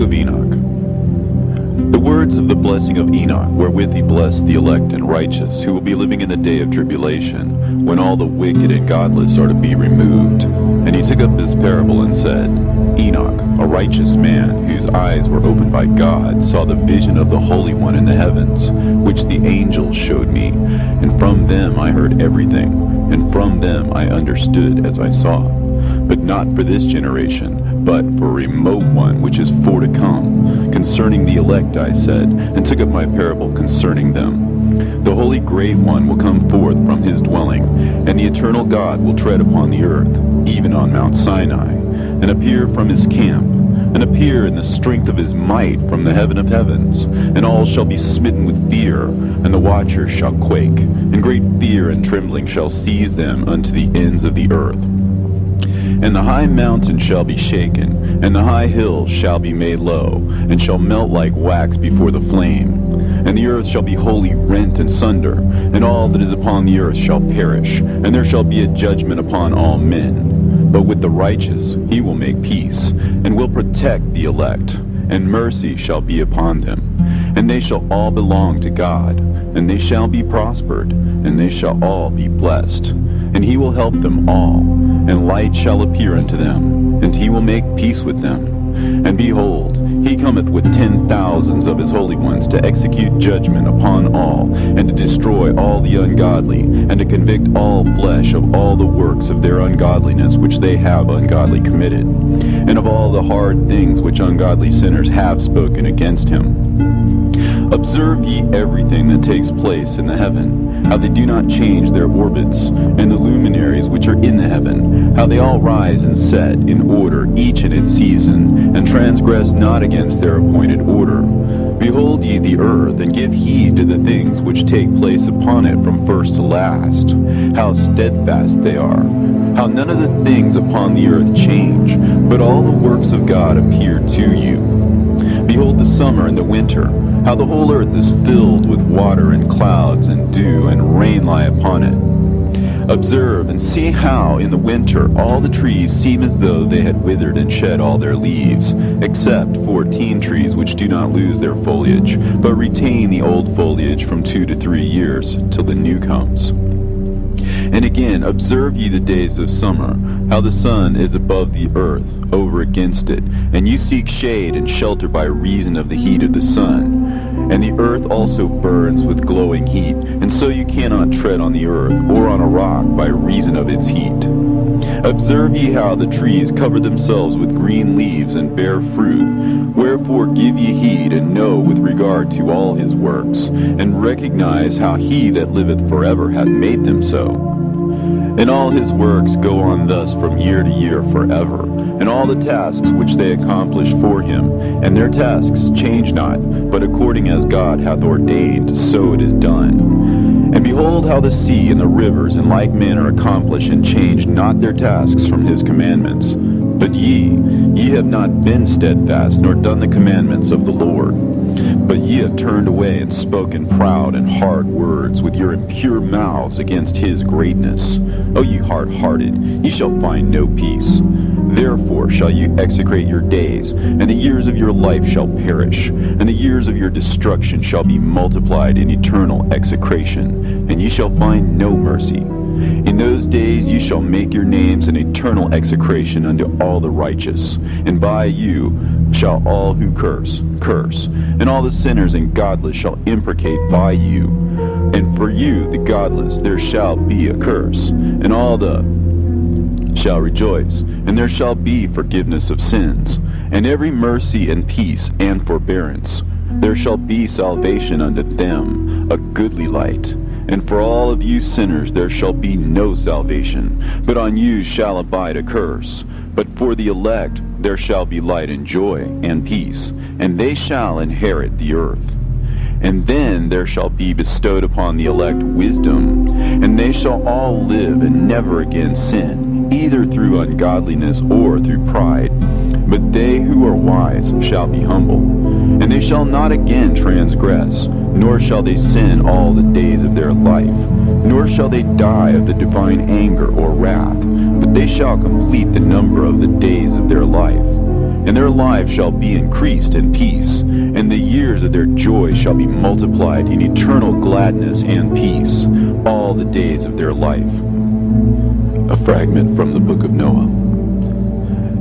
of Enoch. The words of the blessing of Enoch, wherewith he blessed the elect and righteous, who will be living in the day of tribulation, when all the wicked and godless are to be removed. And he took up this parable and said, Enoch, a righteous man, whose eyes were opened by God, saw the vision of the Holy One in the heavens, which the angels showed me. And from them I heard everything, and from them I understood as I saw. But not for this generation, but for a remote one which is for to come. Concerning the elect I said, and took up my parable concerning them. The Holy Great One will come forth from his dwelling, and the eternal God will tread upon the earth, even on Mount Sinai, and appear from his camp, and appear in the strength of his might from the heaven of heavens. And all shall be smitten with fear, and the watchers shall quake, and great fear and trembling shall seize them unto the ends of the earth. And the high mountain shall be shaken, and the high hills shall be made low, and shall melt like wax before the flame. And the earth shall be wholly rent and sunder, and all that is upon the earth shall perish, and there shall be a judgment upon all men. But with the righteous he will make peace, and will protect the elect, and mercy shall be upon them. And they shall all belong to God, and they shall be prospered, and they shall all be blessed. And he will help them all, and light shall appear unto them, and he will make peace with them. And behold, he cometh with 10,000s of his holy ones to execute judgment upon all, and to destroy all the ungodly, and to convict all flesh of all the works of their ungodliness which they have ungodly committed, and of all the hard things which ungodly sinners have spoken against him. Observe ye everything that takes place in the heaven, how they do not change their orbits, and the luminaries which are in the heaven, how they all rise and set in order, each in its season, and transgress not against their appointed order. Behold ye the earth, and give heed to the things which take place upon it from first to last, how steadfast they are, how none of the things upon the earth change, but all the works of God appear to you. Behold the summer and the winter, how the whole earth is filled with water, and clouds, and dew, and rain lie upon it. Observe and see how in the winter all the trees seem as though they had withered and shed all their leaves, except 14 trees which do not lose their foliage, but retain the old foliage from 2 to 3 years, till the new comes. And again, observe ye the days of summer, how the sun is above the earth, over against it, and you seek shade and shelter by reason of the heat of the sun. And the earth also burns with glowing heat, and so you cannot tread on the earth, or on a rock, by reason of its heat. Observe ye how the trees cover themselves with green leaves and bear fruit. Wherefore give ye heed, and know with regard to all his works, and recognize how he that liveth forever hath made them so. And all his works go on thus from year to year forever, and all the tasks which they accomplish for him, and their tasks change not, but according as God hath ordained, so it is done. And behold how the sea and the rivers in like manner accomplish and change not their tasks from his commandments. But ye have not been steadfast, nor done the commandments of the Lord. But ye have turned away and spoken proud and hard words with your impure mouths against his greatness. O ye hard-hearted, ye shall find no peace. Therefore shall you execrate your days, and the years of your life shall perish, and the years of your destruction shall be multiplied in eternal execration, and ye shall find no mercy. In those days you shall make your names an eternal execration unto all the righteous, and by you shall all who curse, and all the sinners and godless shall imprecate by you. And for you, the godless, there shall be a curse, and all the shall rejoice, and there shall be forgiveness of sins, and every mercy and peace and forbearance. There shall be salvation unto them, a goodly light. And for all of you sinners there shall be no salvation, but on you shall abide a curse. But for the elect there shall be light and joy and peace, and they shall inherit the earth. And then there shall be bestowed upon the elect wisdom, and they shall all live and never again sin, either through ungodliness or through pride. But they who are wise shall be humble, and they shall not again transgress, nor shall they sin all the days of their life, nor shall they die of the divine anger or wrath, but they shall complete the number of the days of their life. and their lives shall be increased in peace, and the years of their joy shall be multiplied in eternal gladness and peace, all the days of their life. A fragment from the book of Noah.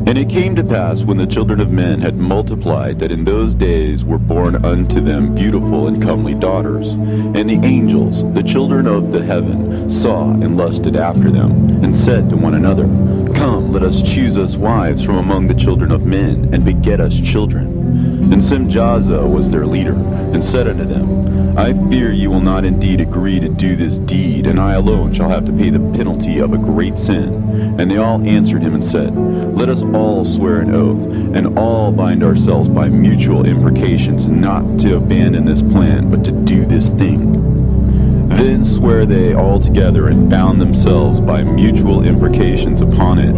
And it came to pass, when the children of men had multiplied, that in those days were born unto them beautiful and comely daughters. And the angels, the children of the heaven, saw and lusted after them, and said to one another, Come, let us choose us wives from among the children of men, and beget us children. And Simjaza was their leader, and said unto them, I fear you will not indeed agree to do this deed, and I alone shall have to pay the penalty of a great sin. And they all answered him and said, Let us all swear an oath, and all bind ourselves by mutual imprecations, not to abandon this plan, but to do this thing. Then sware they all together, and bound themselves by mutual imprecations upon it.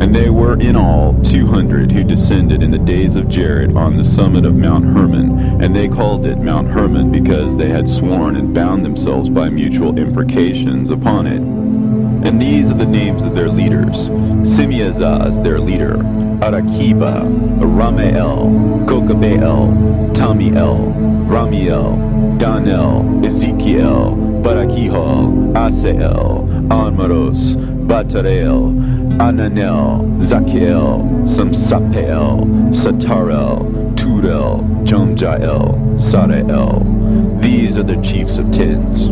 And they were in all 200 who descended in the days of Jared on the summit of Mount Hermon, and they called it Mount Hermon because they had sworn and bound themselves by mutual imprecations upon it. And these are the names of their leaders: Simeazaz, their leader, Arakiba, Ramael, Kokabeel, Tamiel, Ramiel, Danel, Ezekiel, Barakihal, Asael, Almaros, Batarel, Ananel, Zakiel, Samsapel, Satarel, Turel, Jomjael, Sarael. These are the chiefs of tens.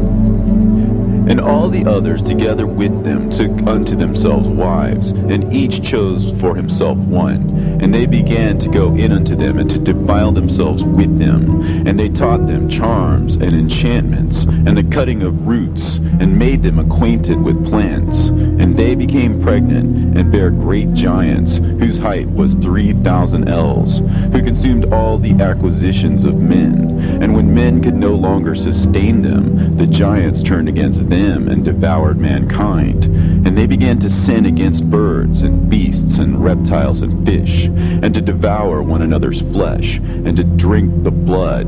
And all the others together with them took unto themselves wives, and each chose for himself one. And they began to go in unto them, and to defile themselves with them. And they taught them charms and enchantments, and the cutting of roots, and made them acquainted with plants. And they became pregnant, and bare great giants, whose height was 3,000 ells, who consumed all the acquisitions of men. And when men could no longer sustain them, the giants turned against them and devoured mankind. And they began to sin against birds and beasts and reptiles and fish, and to devour one another's flesh, and to drink the blood.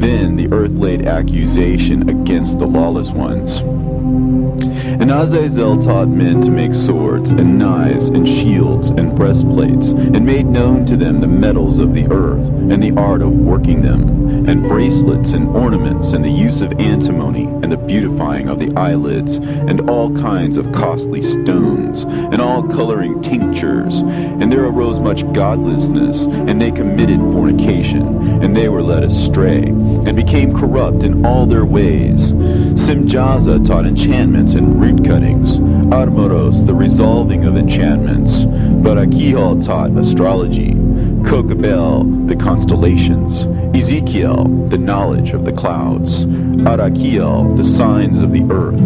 Then the earth laid accusation against the lawless ones. And Azazel taught men to make swords, and knives, and shields, and breastplates, and made known to them the metals of the earth, and the art of working them, and bracelets, and ornaments, and the use of antimony, and the beautifying of the eyelids, and all kinds of costly stones, and all coloring tinctures. And there arose much godlessness, and they committed fornication, and they were led astray, and became corrupt in all their ways. Simjaza taught enchantments and root cuttings, Armoros the resolving of enchantments, Barakihal taught astrology, Kokabel the constellations, Ezekiel the knowledge of the clouds, Arakiel the signs of the earth,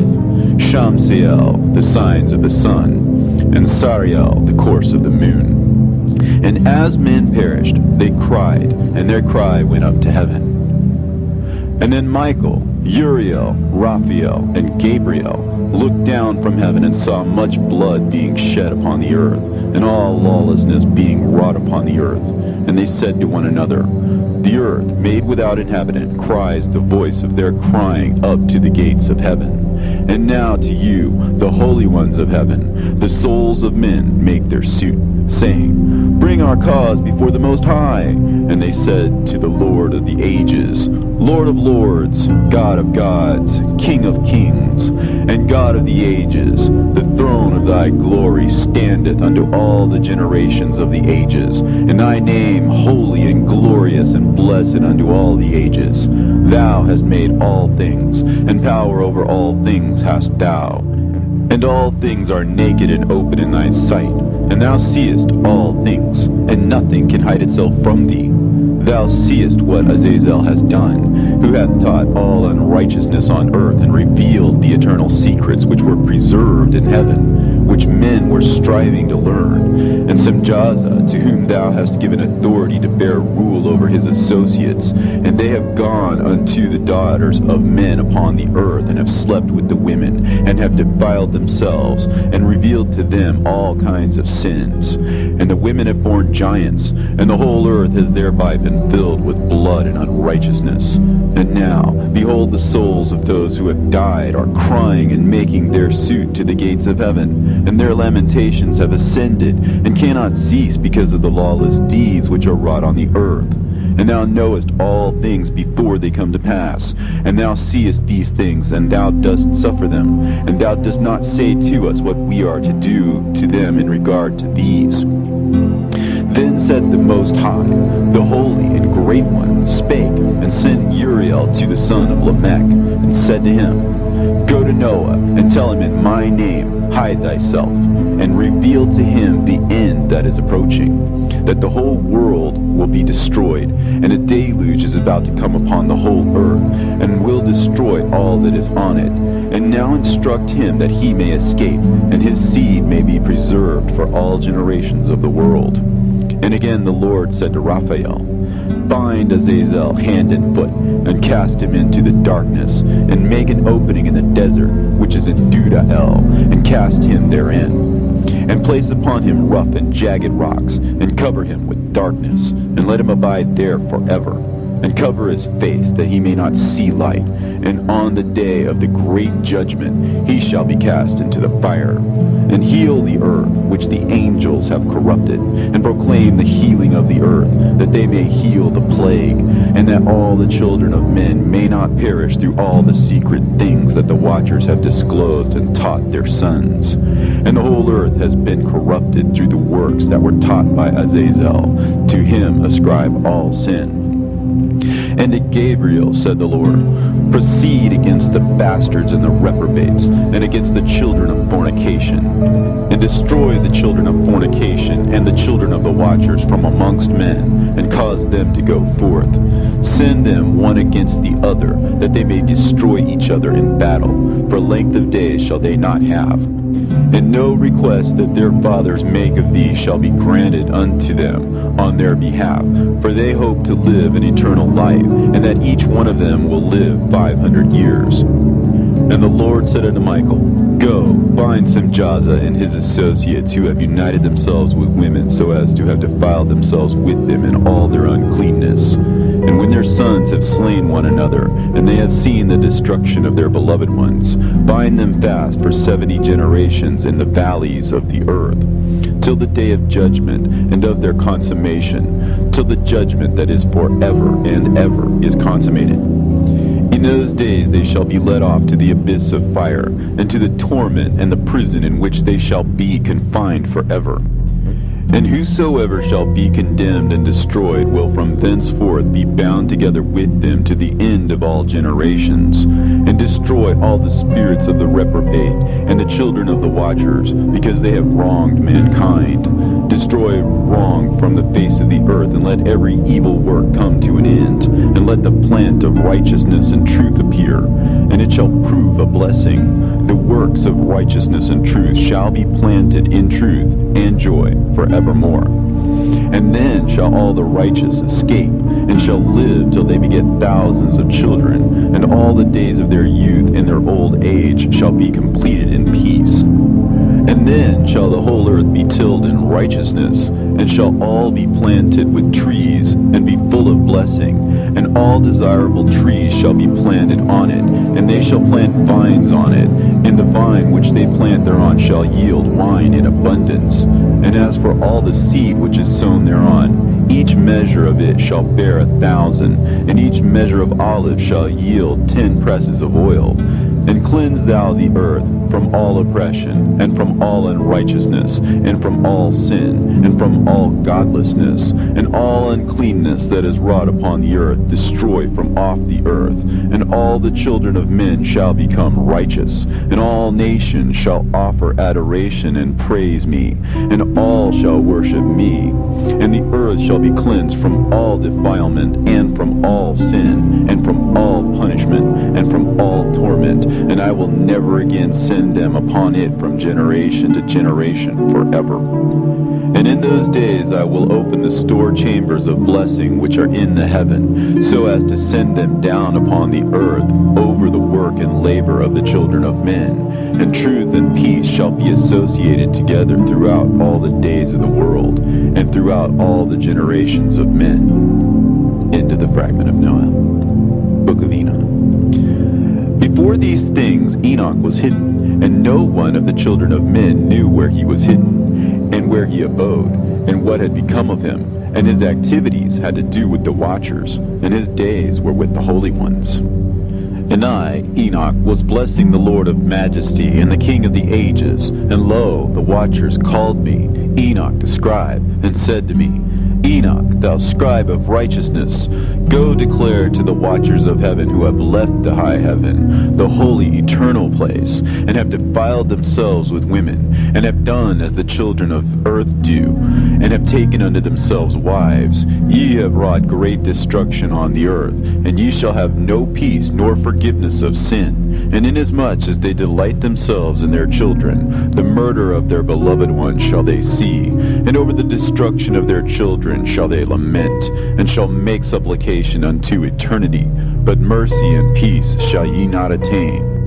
Shamsiel the signs of the sun, and Sariel the course of the moon. And as men perished, they cried, and their cry went up to heaven. And then Michael, Uriel, Raphael, and Gabriel looked down from heaven and saw much blood being shed upon the earth, and all lawlessness being wrought upon the earth. And they said to one another, The earth, made without inhabitant, cries the voice of their crying up to the gates of heaven. And now to you, the holy ones of heaven, the souls of men make their suit, saying, Bring our cause before the Most High. And they said to the Lord of the ages, Lord of lords, God of gods, King of kings, and God of the ages, the throne of thy glory standeth unto all the generations of the ages, and thy name holy and glorious and blessed unto all the ages. Thou hast made all things, and power over all things hast thou. And all things are naked and open in thy sight, and thou seest all things, and nothing can hide itself from thee. Thou seest what Azazel has done, who hath taught all unrighteousness on earth, and revealed the eternal secrets which were preserved in heaven, which men were striving to learn. And Simjaza, to whom thou hast given authority to bear rule over his associates, and they have gone unto the daughters of men upon the earth, and have slept with the women, and have defiled themselves, and revealed to them all kinds of sins. And the women have borne giants, and the whole earth has thereby been been filled with blood and unrighteousness. And now, behold, the souls of those who have died are crying and making their suit to the gates of heaven, and their lamentations have ascended, and cannot cease because of the lawless deeds which are wrought on the earth. And thou knowest all things before they come to pass, and thou seest these things, and thou dost suffer them, and thou dost not say to us what we are to do to them in regard to these. Then said the Most High, the Holy and Great One, spake, and sent Uriel to the son of Lamech, and said to him, Go to Noah, and tell him in my name, hide thyself, and reveal to him the end that is approaching, that the whole world will be destroyed, and a deluge is about to come upon the whole earth, and will destroy all that is on it. And now instruct him that he may escape, and his seed may be preserved for all generations of the world. And again the Lord said to Raphael, Bind Azazel hand and foot, and cast him into the darkness, and make an opening in the desert, which is in Dudael, and cast him therein. And place upon him rough and jagged rocks, and cover him with darkness, and let him abide there forever. And cover his face, that he may not see light. And on the day of the great judgment he shall be cast into the fire. And heal the earth, which the angels have corrupted, and proclaim the healing of the earth, that they may heal the plague, and that all the children of men may not perish through all the secret things that the watchers have disclosed and taught their sons. And the whole earth has been corrupted through the works that were taught by Azazel. To him ascribe all sin. And to Gabriel said the Lord, Proceed against the bastards and the reprobates, and against the children of fornication, and destroy the children of fornication and the children of the watchers from amongst men, and cause them to go forth. Send them one against the other, that they may destroy each other in battle, for length of days shall they not have. And no request that their fathers make of thee shall be granted unto them on their behalf, for they hope to live an eternal life, and that each one of them will live 500 years. And the Lord said unto Michael, Go, bind Simjaza and his associates, who have united themselves with women, so as to have defiled themselves with them in all their uncleanness. And when their sons have slain one another, and they have seen the destruction of their beloved ones, bind them fast for 70 generations in the valleys of the earth, till the day of judgment and of their consummation, till the judgment that is forever and ever is consummated. In those days they shall be led off to the abyss of fire, and to the torment and the prison in which they shall be confined forever. And whosoever shall be condemned and destroyed will from thenceforth be bound together with them to the end of all generations, and destroy all the spirits of the reprobate and the children of the watchers, because they have wronged mankind. Destroy wrong from the face of the earth, and let every evil work come to an end, and let the plant of righteousness and truth appear, and it shall prove a blessing. The works of righteousness and truth shall be planted in truth and joy forevermore. And then shall all the righteous escape, and shall live till they beget thousands of children, and all the days of their youth and their old age shall be completed in peace. And then shall the whole earth be tilled in righteousness, and shall all be planted with trees, and be full of blessing, and all desirable trees shall be planted on it, and they shall plant vines on it, and the vine which they plant thereon shall yield wine in abundance. And as for all the seed which is sown thereon, each measure of it shall bear 1,000, and each measure of olive shall yield 10 presses of oil. And cleanse thou the earth from all oppression, and from all unrighteousness, and from all sin, and from all godlessness, and all uncleanness that is wrought upon the earth destroy from off the earth. And all the children of men shall become righteous, and all nations shall offer adoration and praise me, and all shall worship me. And the earth shall be cleansed from all defilement, and from all sin, and from all punishment, and from all torment, and I will never again send them upon it from generation to generation forever. And in those days I will open the store chambers of blessing which are in the heaven, so as to send them down upon the earth over the work and labor of the children of men. And truth and peace shall be associated together throughout all the days of the world, and throughout all the generations of men. End of the fragment of Noah. Book of Enoch. Before these things Enoch was hidden, and no one of the children of men knew where he was hidden, and where he abode, and what had become of him, and his activities had to do with the watchers, and his days were with the holy ones. And I, Enoch, was blessing the Lord of majesty, and the King of the ages, and lo, the watchers called me, Enoch the scribe, and said to me, Enoch, thou scribe of righteousness, go declare to the watchers of heaven who have left the high heaven, the holy eternal place, and have defiled themselves with women, and have done as the children of earth do, and have taken unto themselves wives. Ye have wrought great destruction on the earth, and ye shall have no peace nor forgiveness of sin. And inasmuch as they delight themselves in their children, the murder of their beloved ones shall they see, and over the destruction of their children shall they lament, and shall make supplication unto eternity. But mercy and peace shall ye not attain.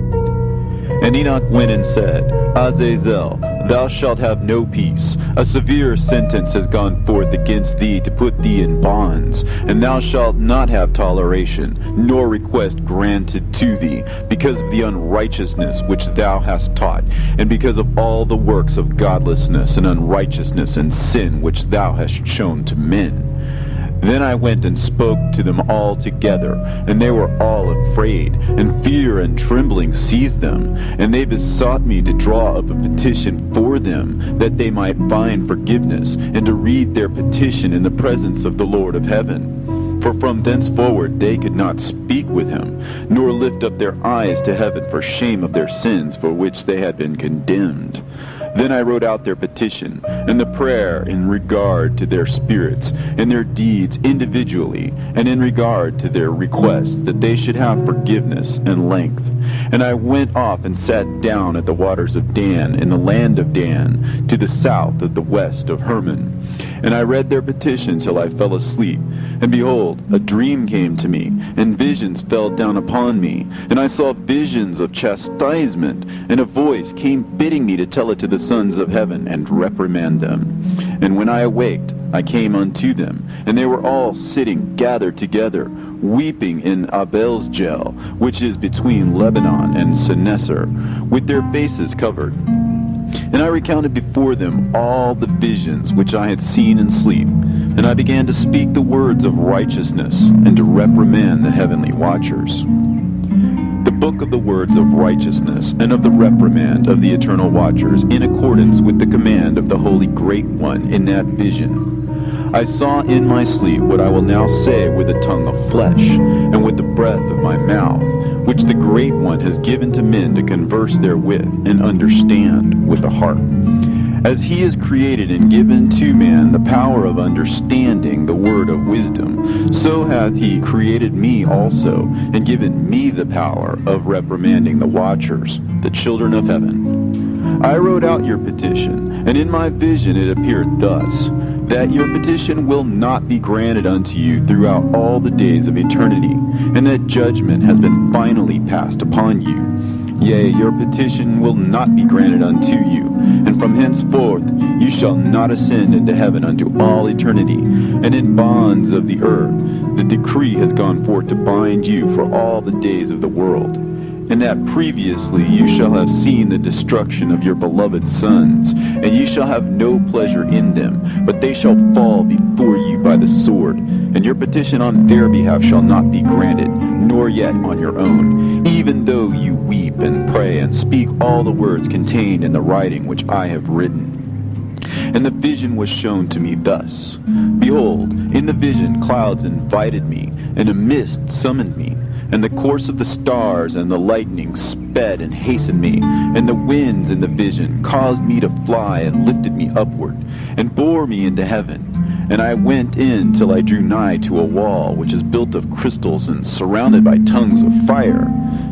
And Enoch went and said, Azazel, thou shalt have no peace. A severe sentence has gone forth against thee to put thee in bonds, and thou shalt not have toleration, nor request granted to thee, because of the unrighteousness which thou hast taught, and because of all the works of godlessness and unrighteousness and sin which thou hast shown to men. Then I went and spoke to them all together, and they were all afraid, and fear and trembling seized them, and they besought me to draw up a petition for them, that they might find forgiveness, and to read their petition in the presence of the Lord of heaven. For from thenceforward they could not speak with him, nor lift up their eyes to heaven for shame of their sins for which they had been condemned. Then I wrote out their petition, and the prayer in regard to their spirits, and their deeds individually, and in regard to their requests, that they should have forgiveness and length. And I went off and sat down at the waters of Dan, in the land of Dan, to the south of the west of Hermon. And I read their petition till I fell asleep. And behold, a dream came to me, and visions fell down upon me. And I saw visions of chastisement, and a voice came bidding me to tell it to the sons of heaven, and reprimand them. And when I awaked, I came unto them, and they were all sitting gathered together, weeping in Abel's-Gel, which is between Lebanon and Seneser, with their faces covered. And I recounted before them all the visions which I had seen in sleep, and I began to speak the words of righteousness, and to reprimand the heavenly watchers. The book of the words of righteousness, and of the reprimand of the eternal watchers, in accordance with the command of the Holy Great One in that vision. I saw in my sleep what I will now say with the tongue of flesh, and with the breath of my mouth, which the Great One has given to men to converse therewith, and understand with the heart. As he has created and given to man the power of understanding the word of wisdom, so hath he created me also, and given me the power of reprimanding the watchers, the children of heaven. I wrote out your petition, and in my vision it appeared thus, that your petition will not be granted unto you throughout all the days of eternity, and that judgment has been finally passed upon you. Yea, your petition will not be granted unto you, and from henceforth you shall not ascend into heaven unto all eternity. And in bonds of the earth the decree has gone forth to bind you for all the days of the world. And that previously you shall have seen the destruction of your beloved sons, and ye shall have no pleasure in them, but they shall fall before you by the sword. And your petition on their behalf shall not be granted, nor yet on your own, even though you weep and pray and speak all the words contained in the writing which I have written. And the vision was shown to me thus. Behold, in the vision clouds invited me, and a mist summoned me. And the course of the stars and the lightning sped and hastened me, and the winds in the vision caused me to fly and lifted me upward, and bore me into heaven. And I went in till I drew nigh to a wall which is built of crystals and surrounded by tongues of fire,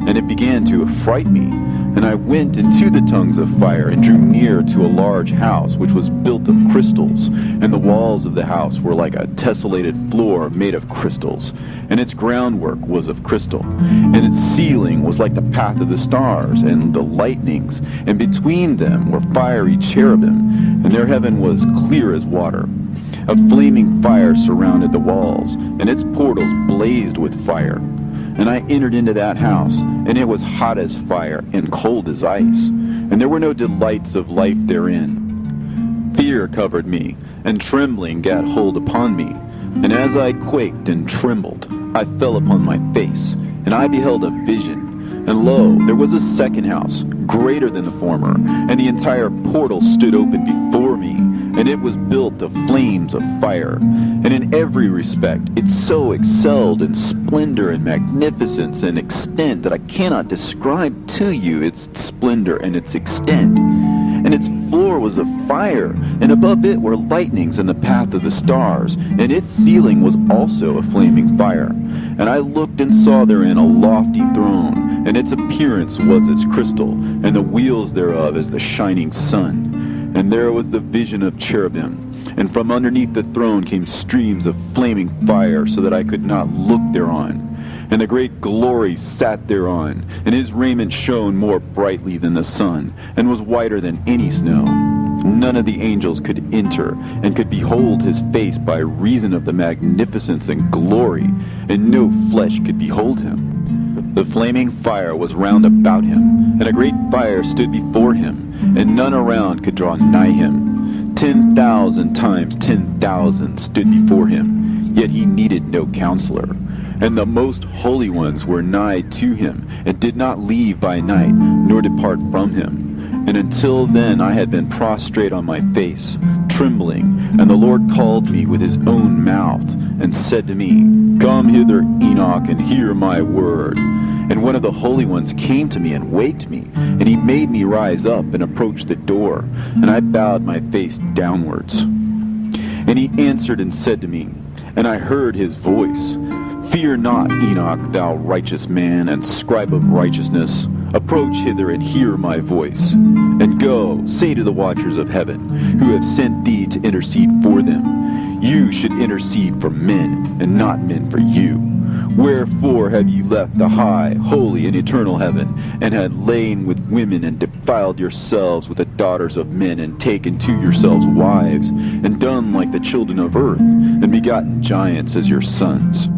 and it began to affright me. And I went into the tongues of fire, and drew near to a large house which was built of crystals, and the walls of the house were like a tessellated floor made of crystals, and its groundwork was of crystal, and its ceiling was like the path of the stars and the lightnings, and between them were fiery cherubim, and their heaven was clear as water. A flaming fire surrounded the walls, and its portals blazed with fire. And I entered into that house, and it was hot as fire and cold as ice, and there were no delights of life therein. Fear covered me, and trembling gat hold upon me. And as I quaked and trembled, I fell upon my face, and I beheld a vision. And lo, there was a second house, greater than the former, and the entire portal stood open before me, and it was built of flames of fire. And in every respect it so excelled in splendor and magnificence and extent that I cannot describe to you its splendor and its extent. And its floor was of fire, and above it were lightnings in the path of the stars, and its ceiling was also a flaming fire. And I looked and saw therein a lofty throne, and its appearance was as crystal, and the wheels thereof as the shining sun. And there was the vision of cherubim, and from underneath the throne came streams of flaming fire, so that I could not look thereon. And the great glory sat thereon, and his raiment shone more brightly than the sun, and was whiter than any snow. None of the angels could enter, and could behold his face by reason of the magnificence and glory, and no flesh could behold him. The flaming fire was round about him, and a great fire stood before him, and none around could draw nigh him. 10,000 times 10,000 stood before him, yet he needed no counselor. And the most holy ones were nigh to him, and did not leave by night, nor depart from him. And until then I had been prostrate on my face, trembling, and the Lord called me with his own mouth, and said to me, Come hither, Enoch, and hear my word. And one of the holy ones came to me and waked me, and he made me rise up and approach the door, and I bowed my face downwards. And he answered and said to me, and I heard his voice, Fear not, Enoch, thou righteous man, and scribe of righteousness. Approach hither and hear my voice. And go, say to the watchers of heaven, who have sent thee to intercede for them, You should intercede for men, and not men for you. Wherefore have ye left the high, holy, and eternal heaven, and had lain with women, and defiled yourselves with the daughters of men, and taken to yourselves wives, and done like the children of earth, and begotten giants as your sons?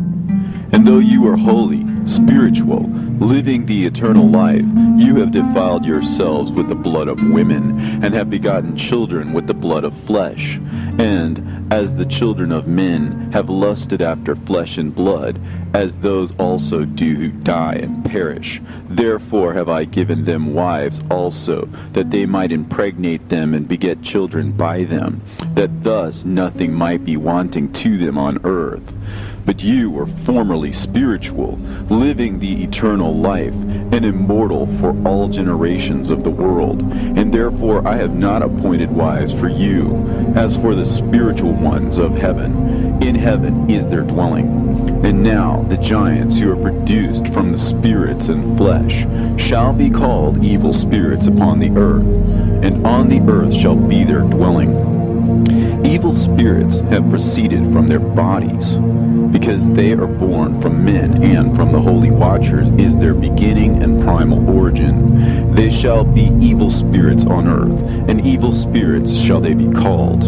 And though you are holy, spiritual, living the eternal life, you have defiled yourselves with the blood of women, and have begotten children with the blood of flesh. And as the children of men have lusted after flesh and blood, as those also do who die and perish, therefore have I given them wives also, that they might impregnate them and beget children by them, that thus nothing might be wanting to them on earth. But you were formerly spiritual, living the eternal life, and immortal for all generations of the world. And therefore I have not appointed wives for you, as for the spiritual ones of heaven. In heaven is their dwelling. And now the giants who are produced from the spirits and flesh shall be called evil spirits upon the earth, and on the earth shall be their dwelling. Evil spirits have proceeded from their bodies, because they are born from men, and from the holy watchers is their beginning and primal origin. They shall be evil spirits on earth, and evil spirits shall they be called.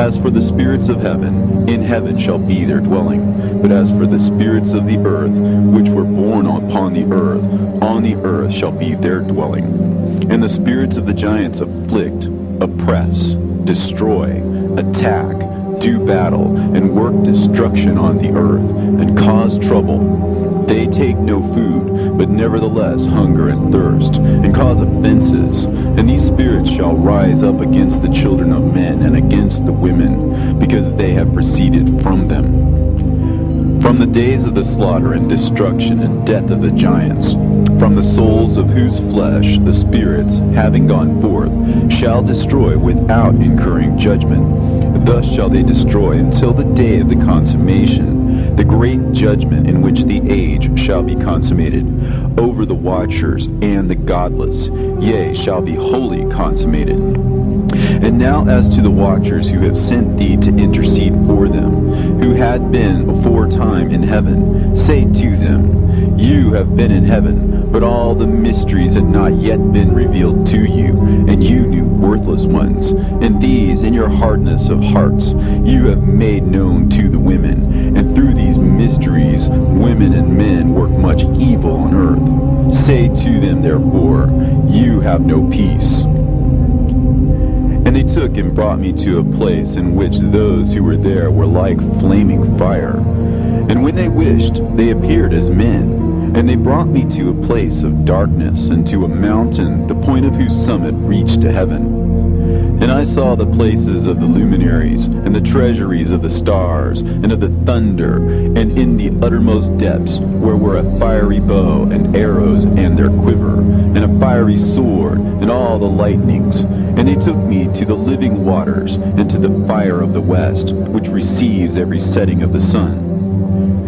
As for the spirits of heaven, in heaven shall be their dwelling. But as for the spirits of the earth, which were born upon the earth shall be their dwelling. And the spirits of the giants afflict, oppress, destroy, attack, do battle, and work destruction on the earth, and cause trouble. They take no food, but nevertheless hunger and thirst, and cause offenses. And these spirits shall rise up against the children of men, and against the women, because they have proceeded from them. From the days of the slaughter and destruction and death of the giants, from the souls of whose flesh the spirits, having gone forth, shall destroy without incurring judgment. Thus shall they destroy until the day of the consummation, the great judgment in which the age shall be consummated, over the watchers and the godless, yea, shall be wholly consummated. And now as to the watchers who have sent thee to intercede for them, who had been aforetime in heaven, say to them, You have been in heaven, But all the mysteries had not yet been revealed to you, and you knew worthless ones. And these, in your hardness of hearts, you have made known to the women. And through these mysteries, women and men work much evil on earth. Say to them, therefore, you have no peace. And they took and brought me to a place in which those who were there were like flaming fire. And when they wished, they appeared as men. And they brought me to a place of darkness, and to a mountain, the point of whose summit reached to heaven. And I saw the places of the luminaries, and the treasuries of the stars, and of the thunder, and in the uttermost depths, where were a fiery bow, and arrows, and their quiver, and a fiery sword, and all the lightnings. And they took me to the living waters, and to the fire of the west, which receives every setting of the sun.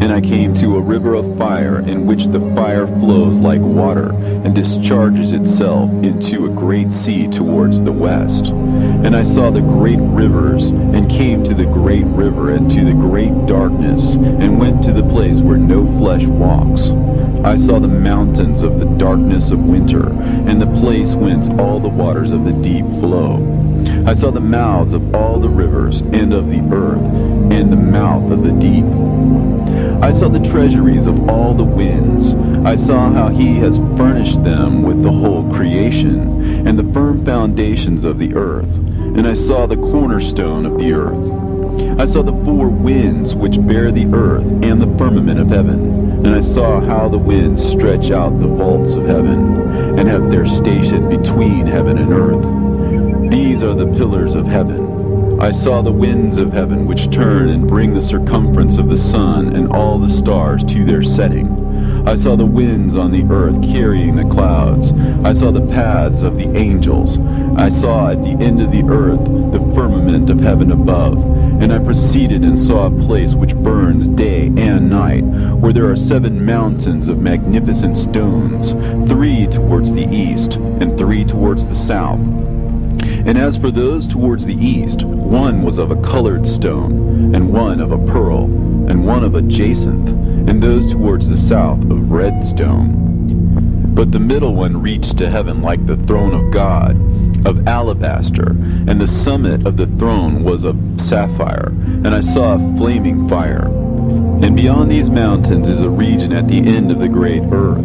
And I came to a river of fire, in which the fire flows like water, and discharges itself into a great sea towards the west. And I saw the great rivers, and came to the great river, and to the great darkness, and went to the place where no flesh walks. I saw the mountains of the darkness of winter, and the place whence all the waters of the deep flow. I saw the mouths of all the rivers, and of the earth, and the mouth of the deep. I saw the treasuries of all the winds. I saw how he has furnished them with the whole creation, and the firm foundations of the earth. And I saw the cornerstone of the earth. I saw the four winds which bear the earth, and the firmament of heaven. And I saw how the winds stretch out the vaults of heaven, and have their station between heaven and earth. These are the pillars of heaven. I saw the winds of heaven which turn and bring the circumference of the sun and all the stars to their setting. I saw the winds on the earth carrying the clouds. I saw the paths of the angels. I saw at the end of the earth the firmament of heaven above. And I proceeded and saw a place which burns day and night, where there are 7 mountains of magnificent stones, 3 towards the east and 3 towards the south. And as for those towards the east, one was of a colored stone, and one of a pearl, and one of a jacinth, and those towards the south of red stone. But the middle one reached to heaven like the throne of God, of alabaster, and the summit of the throne was of sapphire, and I saw a flaming fire. And beyond these mountains is a region at the end of the great earth.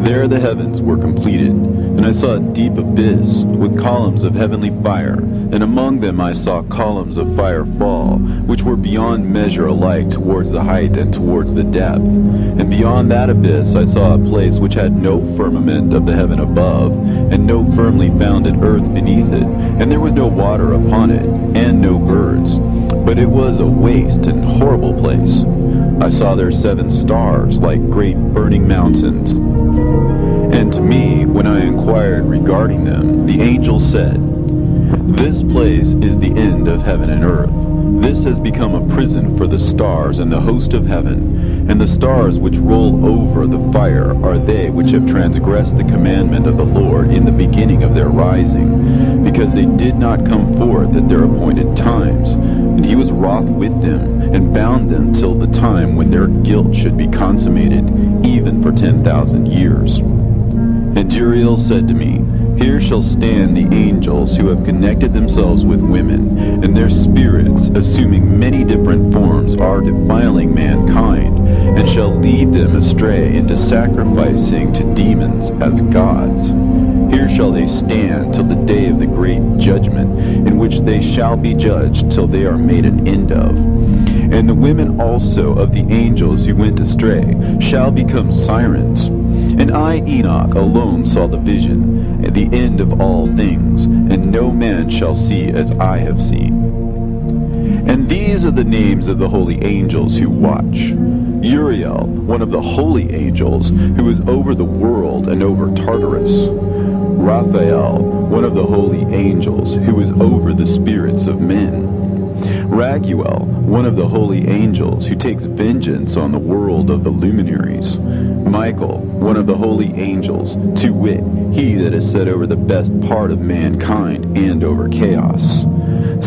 There the heavens were completed, and I saw a deep abyss with columns of heavenly fire, and among them I saw columns of fire fall, which were beyond measure alike towards the height and towards the depth. And beyond that abyss I saw a place which had no firmament of the heaven above, and no firmly founded earth beneath it, and there was no water upon it, and no birds, but it was a waste and horrible place. I saw there 7 stars like great burning mountains. And to me, when I inquired regarding them, the angel said, "This place is the end of heaven and earth. This has become a prison for the stars and the host of heaven, and the stars which roll over the fire are they which have transgressed the commandment of the Lord in the beginning of their rising, because they did not come forth at their appointed times. And he was wroth with them, and bound them till the time when their guilt should be consummated, even for 10,000 years. And Uriel said to me, Here shall stand the angels who have connected themselves with women, and their spirits, assuming many different forms, are defiling mankind, and shall lead them astray into sacrificing to demons as gods. Here shall they stand till the day of the great judgment, in which they shall be judged till they are made an end of. And the women also of the angels who went astray shall become sirens. And I, Enoch, alone saw the vision, at the end of all things, and no man shall see as I have seen. And these are the names of the holy angels who watch. Uriel, one of the holy angels, who is over the world and over Tartarus. Raphael, one of the holy angels, who is over the spirits of men. Raguel, one of the holy angels, who takes vengeance on the world of the luminaries. Michael, one of the holy angels, to wit, he that is set over the best part of mankind and over chaos.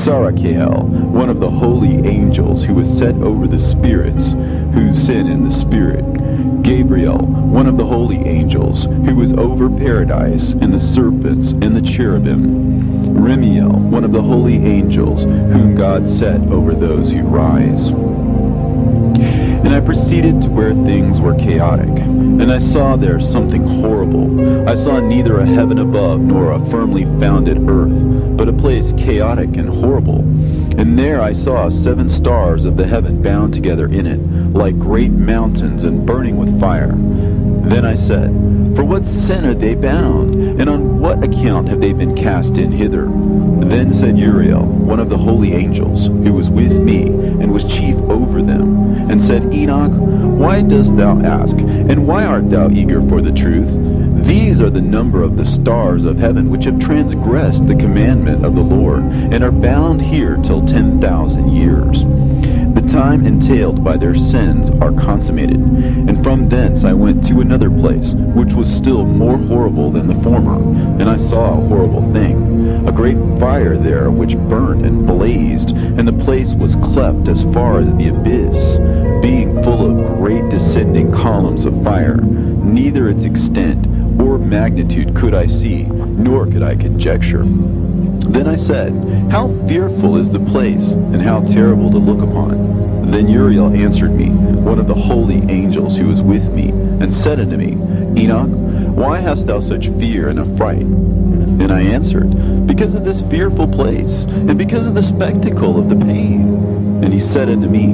Sarachael, one of the holy angels, who is set over the spirits. who sin in the spirit, Gabriel, one of the holy angels, who was over paradise, and the serpents and the cherubim, Remiel, one of the holy angels, whom God set over those who rise. And I proceeded to where things were chaotic, and I saw there something horrible. I saw neither a heaven above nor a firmly founded earth, but a place chaotic and horrible. And there I saw 7 stars of the heaven bound together in it, like great mountains and burning with fire. Then I said, For what sin are they bound, and on what account have they been cast in hither? Then said Uriel, one of the holy angels, who was with me, and was chief over them, and said, Enoch, why dost thou ask, and why art thou eager for the truth? These are the number of the stars of heaven, which have transgressed the commandment of the Lord, and are bound here till 10,000 years. The time entailed by their sins are consummated. And from thence I went to another place, which was still more horrible than the former. And I saw a horrible thing, a great fire there which burned and blazed, and the place was cleft as far as the abyss, being full of great descending columns of fire. Neither its extent or magnitude could I see, nor could I conjecture. Then I said, How fearful is the place, and how terrible to look upon. Then Uriel answered me, one of the holy angels who was with me, and said unto me, Enoch, why hast thou such fear and affright? And I answered, Because of this fearful place, and because of the spectacle of the pain. And he said unto me,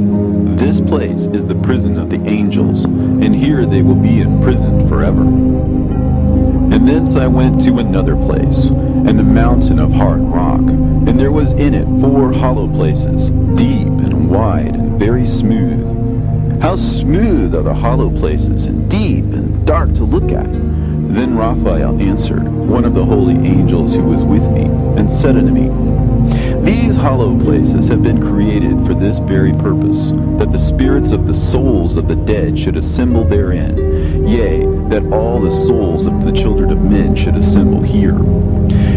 This place is the prison of the angels, and here they will be imprisoned forever. And thence I went to another place, and the mountain of hard rock, and there was in it 4 hollow places, deep and wide and very smooth. How smooth are the hollow places, and deep and dark to look at! Then Raphael answered, one of the holy angels who was with me, and said unto me, These hollow places have been created for this very purpose, that the spirits of the souls of the dead should assemble therein, yea, that all the souls of the children of men should assemble here.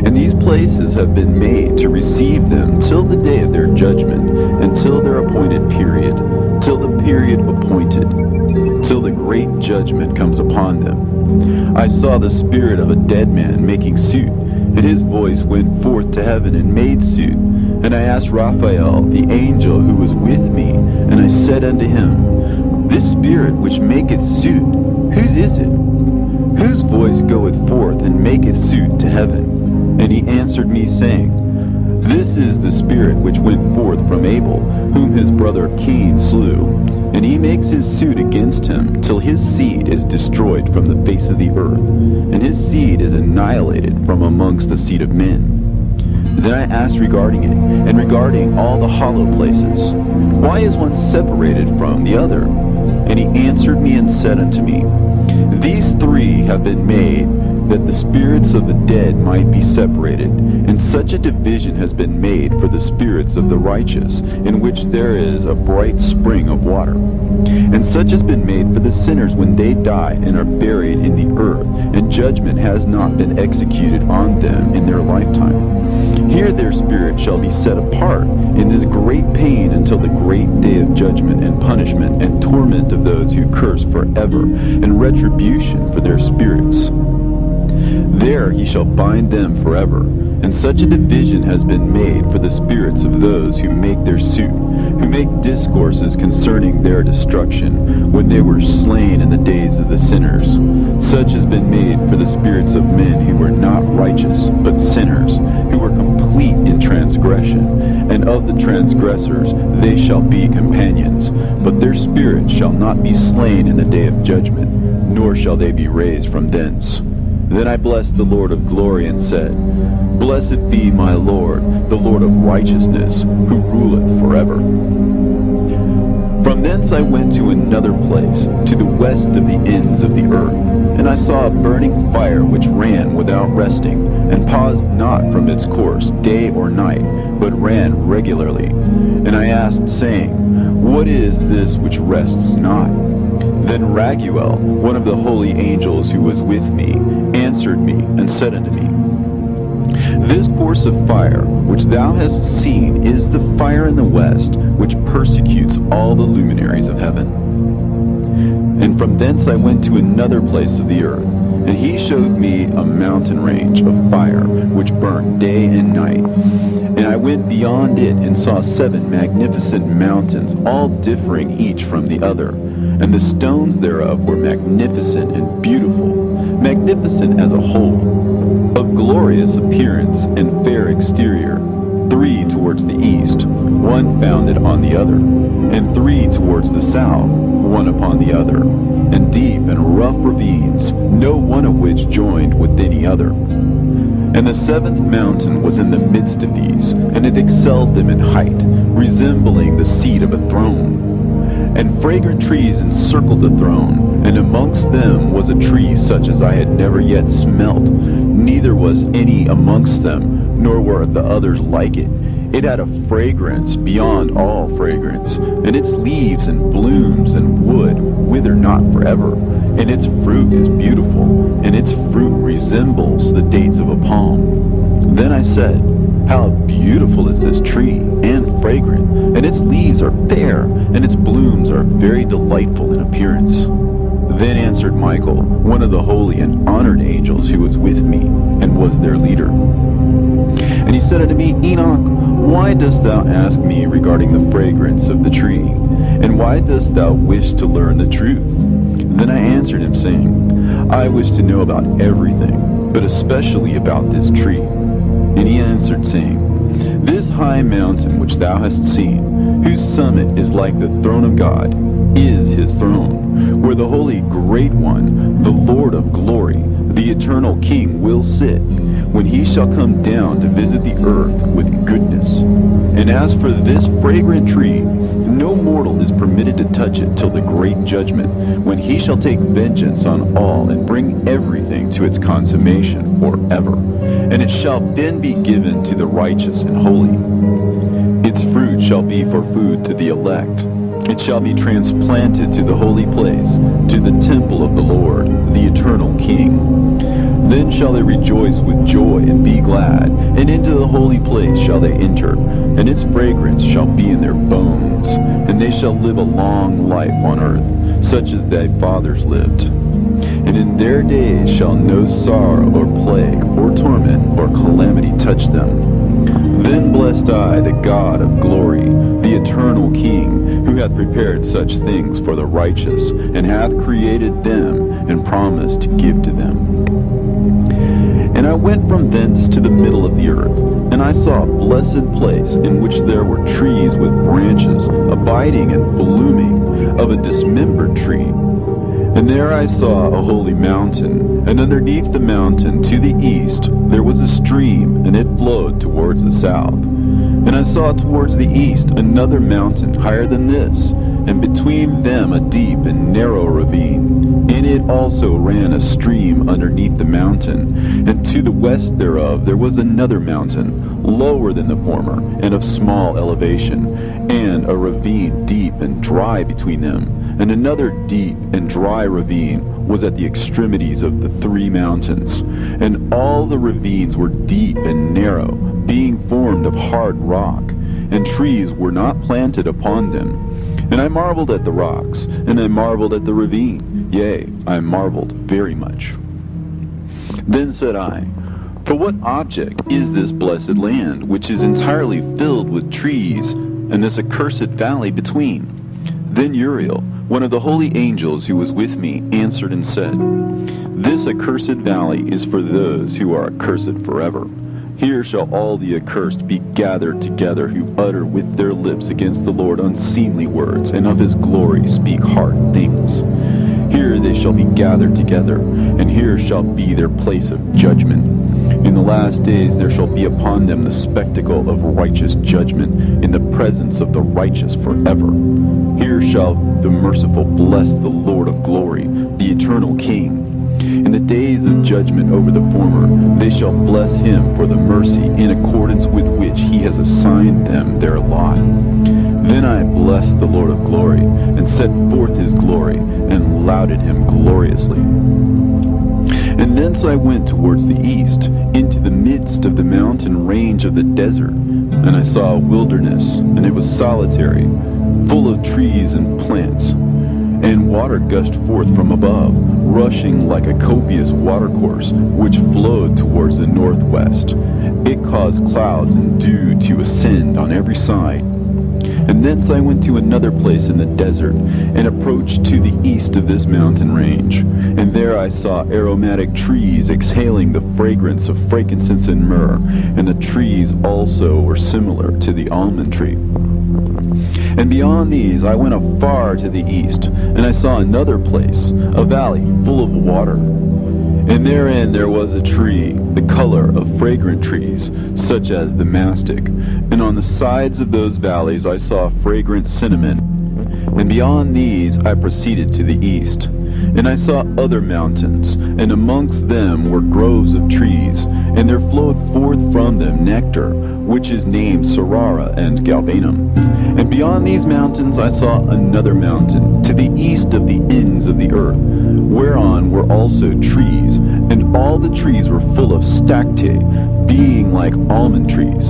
And these places have been made to receive them till the day of their judgment, and till their appointed period, till the period appointed, till the great judgment comes upon them. I saw the spirit of a dead man making suit, and his voice went forth to heaven and made suit. And I asked Raphael, the angel who was with me, and I said unto him, This spirit which maketh suit, whose is it? Whose voice goeth forth and maketh suit to heaven? And he answered me, saying, This is the spirit which went forth from Abel, whom his brother Cain slew. And he makes his suit against him, till his seed is destroyed from the face of the earth, and his seed is annihilated from amongst the seed of men. Then I asked regarding it, and regarding all the hollow places, Why is one separated from the other? And he answered me and said unto me, These 3 have been made, that the spirits of the dead might be separated, and such a division has been made for the spirits of the righteous, in which there is a bright spring of water. And such has been made for the sinners when they die and are buried in the earth, and judgment has not been executed on them in their lifetime. Here their spirit shall be set apart in this great pain until the great day of judgment and punishment and torment of those who curse forever, and retribution for their spirits. There he shall bind them forever. And such a division has been made for the spirits of those who make their suit, who make discourses concerning their destruction, when they were slain in the days of the sinners. Such has been made for the spirits of men who were not righteous, but sinners, who were complete in transgression. And of the transgressors they shall be companions, but their spirits shall not be slain in the day of judgment, nor shall they be raised from thence. Then I blessed the Lord of glory and said, Blessed be my Lord, the Lord of righteousness, who ruleth forever. From thence I went to another place, to the west of the ends of the earth, and I saw a burning fire which ran without resting, and paused not from its course day or night, but ran regularly. And I asked, saying, What is this which rests not? Then Raguel, one of the holy angels who was with me, answered me and said unto me, This course of fire, which thou hast seen, is the fire in the west, which persecutes all the luminaries of heaven. And from thence I went to another place of the earth, and he showed me a mountain range of fire, which burnt day and night. And I went beyond it, and saw 7 magnificent mountains, all differing each from the other. And the stones thereof were magnificent and beautiful, magnificent as a whole, of glorious appearance and fair exterior, 3 towards the east, one founded on the other, and 3 towards the south, one upon the other, and deep and rough ravines, no one of which joined with any other. And the 7th mountain was in the midst of these, and it excelled them in height, resembling the seat of a throne. And fragrant trees encircled the throne, and amongst them was a tree such as I had never yet smelt, neither was any amongst them, nor were the others like it. It had a fragrance beyond all fragrance, and its leaves and blooms and wood wither not forever, and its fruit is beautiful, and its fruit resembles the dates of a palm. Then I said, how beautiful is this tree, and fragrant, and its leaves are fair, and its blooms are very delightful in appearance. Then answered Michael, one of the holy and honored angels who was with me, and was their leader. And he said unto me, Enoch, why dost thou ask me regarding the fragrance of the tree? And why dost thou wish to learn the truth? Then I answered him, saying, I wish to know about everything, but especially about this tree. And he answered, saying, This high mountain which thou hast seen, whose summit is like the throne of God, is his throne, where the holy great one, the Lord of glory, the eternal King, will sit, when he shall come down to visit the earth with goodness. And as for this fragrant tree, no mortal is permitted to touch it till the great judgment, when he shall take vengeance on all, and bring everything to its consummation forever. And it shall then be given to the righteous and holy. Its fruit shall be for food to the elect. It shall be transplanted to the holy place, to the temple of the Lord, the eternal King. Then shall they rejoice with joy and be glad, and into the holy place shall they enter, and its fragrance shall be in their bones, and they shall live a long life on earth, such as thy fathers lived. And in their days shall no sorrow or plague or torment or calamity touch them. Then blessed I the God of glory, the eternal King, who hath prepared such things for the righteous, and hath created them, and promised to give to them. And I went from thence to the middle of the earth, and I saw a blessed place in which there were trees with branches, abiding and blooming, of a dismembered tree. And there I saw a holy mountain, and underneath the mountain to the east there was a stream, and it flowed towards the south. And I saw towards the east another mountain higher than this, and between them a deep and narrow ravine. In it also ran a stream underneath the mountain, and to the west thereof there was another mountain, lower than the former, and of small elevation, and a ravine deep and dry between them. And another deep and dry ravine was at the extremities of the 3 mountains. And all the ravines were deep and narrow, being formed of hard rock, and trees were not planted upon them. And I marveled at the rocks, and I marveled at the ravine. Yea, I marveled very much. Then said I, For what object is this blessed land, which is entirely filled with trees, and this accursed valley between? Then Uriel, one of the holy angels who was with me, answered and said, This accursed valley is for those who are accursed forever. Here shall all the accursed be gathered together, who utter with their lips against the Lord unseemly words, and of his glory speak hard things. Here they shall be gathered together, and here shall be their place of judgment. In the last days there shall be upon them the spectacle of righteous judgment, in the presence of the righteous forever. Here shall the merciful bless the Lord of glory, the eternal King. In the days of judgment over the former, they shall bless him for the mercy in accordance with which he has assigned them their lot. Then I blessed the Lord of glory, and set forth his glory, and lauded him gloriously. And thence I went towards the east, into the midst of the mountain range of the desert, and I saw a wilderness, and it was solitary, full of trees and plants, and water gushed forth from above, rushing like a copious watercourse, which flowed towards the northwest. It caused clouds and dew to ascend on every side. And thence I went to another place in the desert, and approached to the east of this mountain range. And there I saw aromatic trees exhaling the fragrance of frankincense and myrrh, and the trees also were similar to the almond tree. And beyond these I went afar to the east, and I saw another place, a valley full of water. And therein there was a tree, the color of fragrant trees, such as the mastic. And on the sides of those valleys I saw fragrant cinnamon. And beyond these I proceeded to the east. And I saw other mountains, and amongst them were groves of trees, and there flowed forth from them nectar, which is named Sarara and Galbanum. And beyond these mountains I saw another mountain, to the east of the ends of the earth, whereon were also trees, and all the trees were full of stacte, being like almond trees.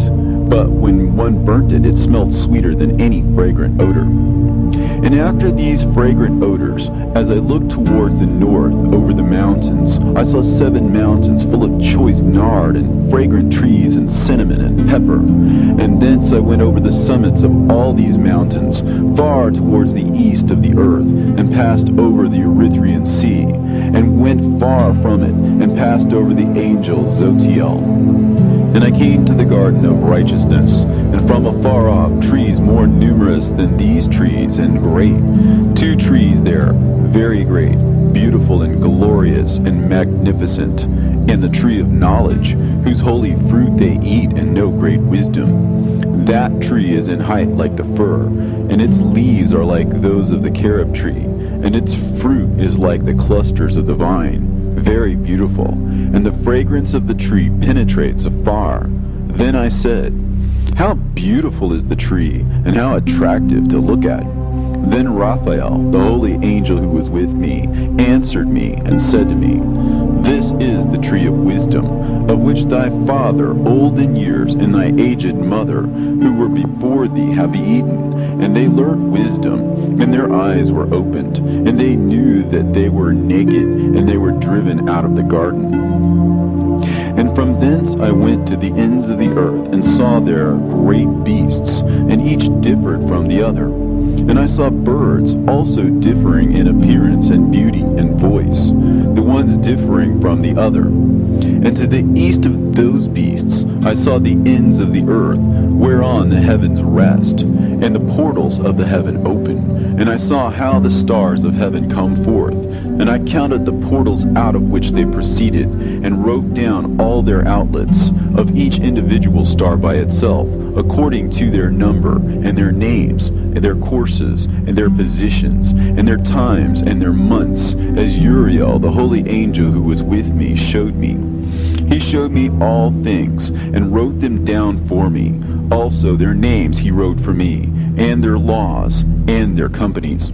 But when one burnt it, it smelled sweeter than any fragrant odor. And after these fragrant odors, as I looked towards the north over the mountains, I saw 7 mountains full of choice nard and fragrant trees and cinnamon and pepper. And thence I went over the summits of all these mountains, far towards the east of the earth, and passed over the Erythraean Sea, and went far from it, and passed over the angel Zotiel. And I came to the garden of righteousness, and from afar off trees more numerous than these trees, and great. 2 trees there, very great, beautiful and glorious and magnificent, and the tree of knowledge, whose holy fruit they eat and know great wisdom. That tree is in height like the fir, and its leaves are like those of the carob tree, and its fruit is like the clusters of the vine, very beautiful, and the fragrance of the tree penetrates afar. Then I said, how beautiful is the tree, and how attractive to look at. Then Raphael, the holy angel who was with me, answered me and said to me, this is the tree of wisdom, of which thy father, old in years, and thy aged mother, who were before thee, have eaten. And they learned wisdom, and their eyes were opened, and they knew that they were naked, and they were driven out of the garden. And from thence I went to the ends of the earth, and saw there great beasts, and each differed from the other. And I saw birds also differing in appearance and beauty and voice, the ones differing from the other. And to the east of those beasts I saw the ends of the earth, whereon the heavens rest, and the portals of the heaven open. And I saw how the stars of heaven come forth, and I counted the portals out of which they proceeded, and wrote down all their outlets, of each individual star by itself, according to their number, and their names, and their courses, and their positions, and their times, and their months, as Uriel, the holy angel who was with me, showed me. He showed me all things, and wrote them down for me. Also their names he wrote for me, and their laws, and their companies.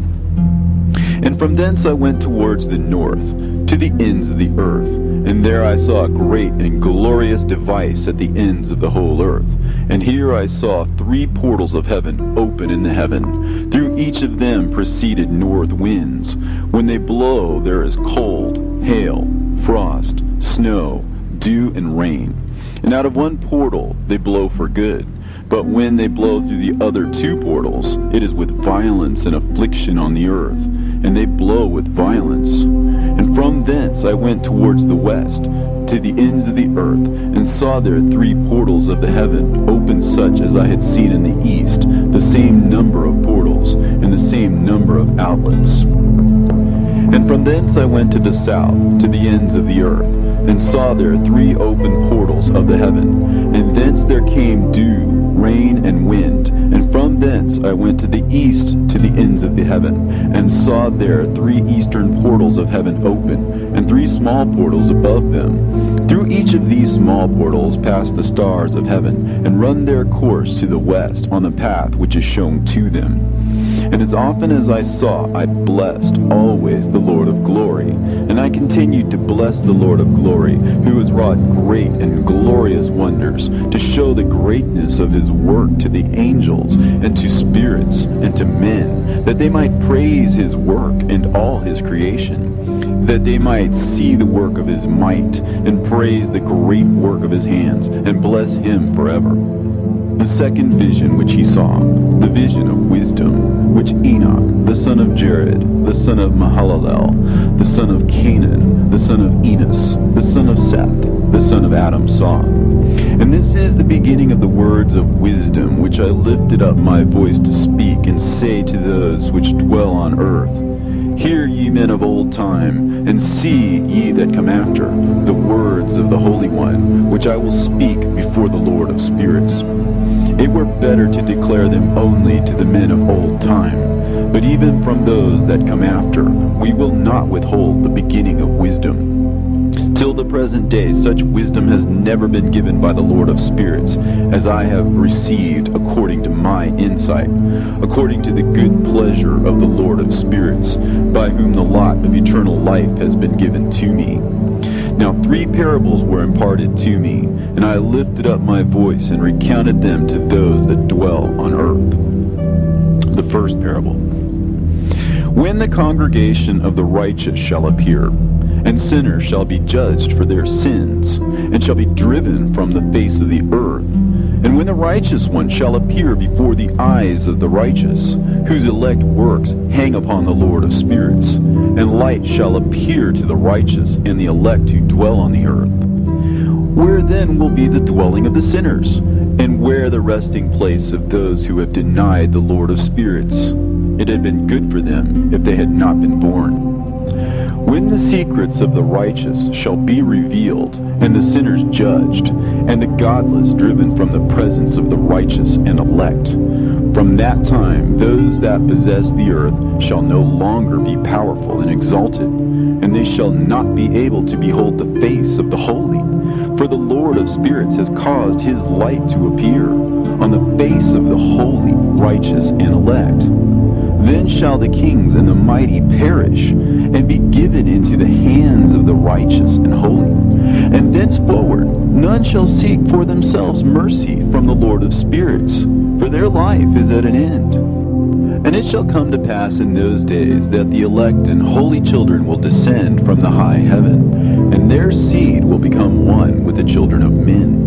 And from thence I went towards the north, to the ends of the earth, and there I saw a great and glorious device at the ends of the whole earth. And here I saw 3 portals of heaven open in the heaven. Through each of them proceeded north winds. When they blow, there is cold, hail, frost, snow, dew, and rain. And out of one portal they blow for good. But when they blow through the other 2 portals, it is with violence and affliction on the earth, and they blow with violence. And from thence I went towards the west, to the ends of the earth, and saw there 3 portals of the heaven, open such as I had seen in the east, the same number of portals, and the same number of outlets. And from thence I went to the south, to the ends of the earth, and saw there 3 open portals of the heaven, and thence there came dew, rain, and wind. And from thence I went to the east, to the ends of the heaven, and saw there 3 eastern portals of heaven open, and 3 small portals above them. Through each of these small portals pass the stars of heaven, and run their course to the west on the path which is shown to them. And as often as I saw, I blessed always the Lord of glory. And I continued to bless the Lord of glory, who has wrought great and glorious wonders, to show the greatness of his work to the angels, and to spirits, and to men, that they might praise his work and all his creation, that they might see the work of his might, and praise the great work of his hands, and bless him forever. The second vision which he saw, the vision of wisdom, which Enoch, the son of Jared, the son of Mahalalel, the son of Canaan, the son of Enos, the son of Seth, the son of Adam saw. And this is the beginning of the words of wisdom, which I lifted up my voice to speak and say to those which dwell on earth, Hear ye men of old time, and see ye that come after, the words of the Holy One, which I will speak before the Lord of spirits. It were better to declare them only to the men of old time, but even from those that come after, we will not withhold the beginning of wisdom. Till the present day, such wisdom has never been given by the Lord of spirits, as I have received according to my insight, according to the good pleasure of the Lord of spirits, by whom the lot of eternal life has been given to me. Now 3 parables were imparted to me, and I lifted up my voice and recounted them to those that dwell on earth. The first parable. When the congregation of the righteous shall appear, and sinners shall be judged for their sins, and shall be driven from the face of the earth, and when the righteous one shall appear before the eyes of the righteous, whose elect works hang upon the Lord of spirits, and light shall appear to the righteous and the elect who dwell on the earth. Where then will be the dwelling of the sinners, and where the resting place of those who have denied the Lord of spirits? It had been good for them if they had not been born. When the secrets of the righteous shall be revealed, and the sinners judged, and the godless driven from the presence of the righteous and elect, from that time those that possess the earth shall no longer be powerful and exalted, and they shall not be able to behold the face of the holy. For the Lord of spirits has caused his light to appear on the face of the holy, righteous, and elect. Then shall the kings and the mighty perish, and be given into the hands of the righteous and holy. And thenceforward none shall seek for themselves mercy from the Lord of spirits, for their life is at an end. And it shall come to pass in those days that the elect and holy children will descend from the high heaven, and their seed will become one with the children of men.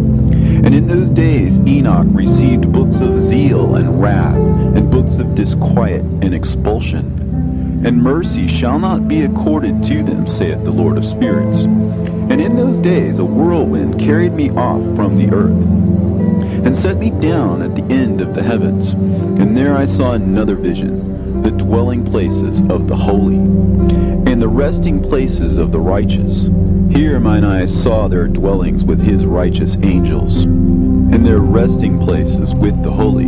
And in those days Enoch received books of zeal and wrath, and books of disquiet and expulsion. And mercy shall not be accorded to them, saith the Lord of spirits. And in those days a whirlwind carried me off from the earth, and set me down at the end of the heavens. And there I saw another vision, the dwelling places of the holy, and the resting places of the righteous. Here mine eyes saw their dwellings with his righteous angels, and their resting places with the holy.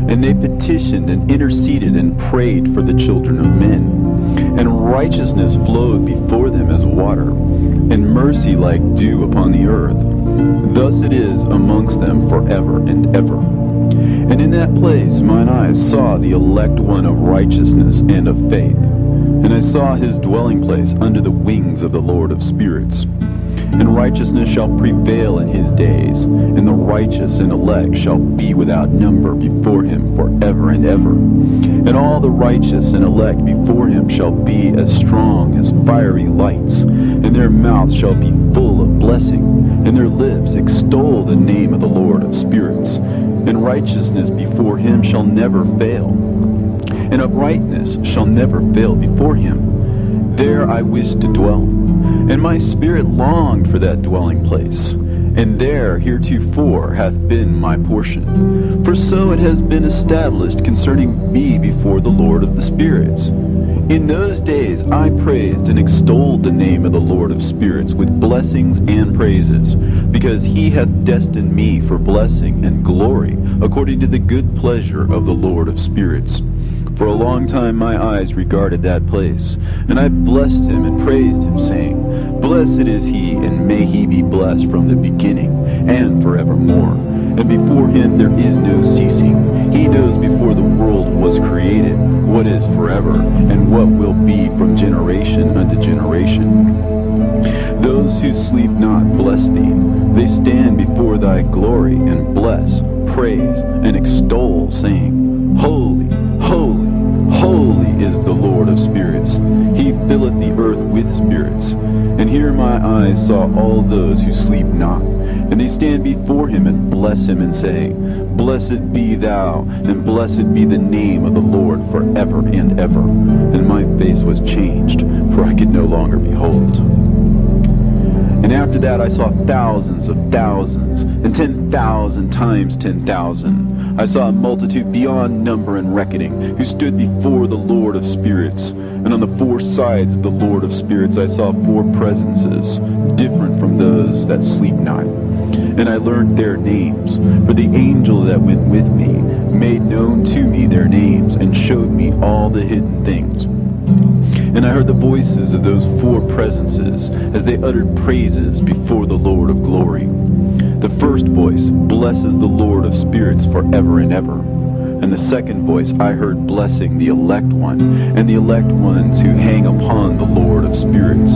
And they petitioned and interceded and prayed for the children of men. And righteousness flowed before them as water, and mercy like dew upon the earth. Thus it is amongst them forever and ever. And in that place mine eyes saw the elect one of righteousness and of faith. And I saw his dwelling place under the wings of the Lord of spirits. And righteousness shall prevail in his days, and the righteous and elect shall be without number before him forever and ever. And all the righteous and elect before him shall be as strong as fiery lights, and their mouths shall be full of blessing, and their lips extol the name of the Lord of spirits. And righteousness before him shall never fail, and uprightness shall never fail before him. There I wished to dwell, and my spirit longed for that dwelling place, and there heretofore hath been my portion. For so it has been established concerning me before the Lord of the spirits. In those days I praised and extolled the name of the Lord of spirits with blessings and praises, because he hath destined me for blessing and glory, according to the good pleasure of the Lord of spirits. For a long time my eyes regarded that place, and I blessed him and praised him, saying, Blessed is he, and may he be blessed from the beginning, and forevermore. And before him there is no ceasing. He knows before the world was created what what is forever, and what will be from generation unto generation. Those who sleep not bless thee. They stand before thy glory, and bless, praise, and extol, saying, Holy, holy, holy is the Lord of spirits. He filleth the earth with spirits. And here my eyes saw all those who sleep not. And they stand before him and bless him and say, Blessed be thou, and blessed be the name of the Lord forever and ever. And my face was changed, for I could no longer behold. And after that I saw thousands of thousands, and 10,000 times 10,000. I saw a multitude beyond number and reckoning, who stood before the Lord of spirits. And on the four sides of the Lord of spirits I saw four presences, different from those that sleep not. And I learned their names, for the angel that went with me made known to me their names, and showed me all the hidden things. And I heard the voices of those four presences as they uttered praises before the Lord of glory. The first voice blesses the Lord of spirits forever and ever. And the second voice I heard blessing the elect one, and the elect ones who hang upon the Lord of spirits.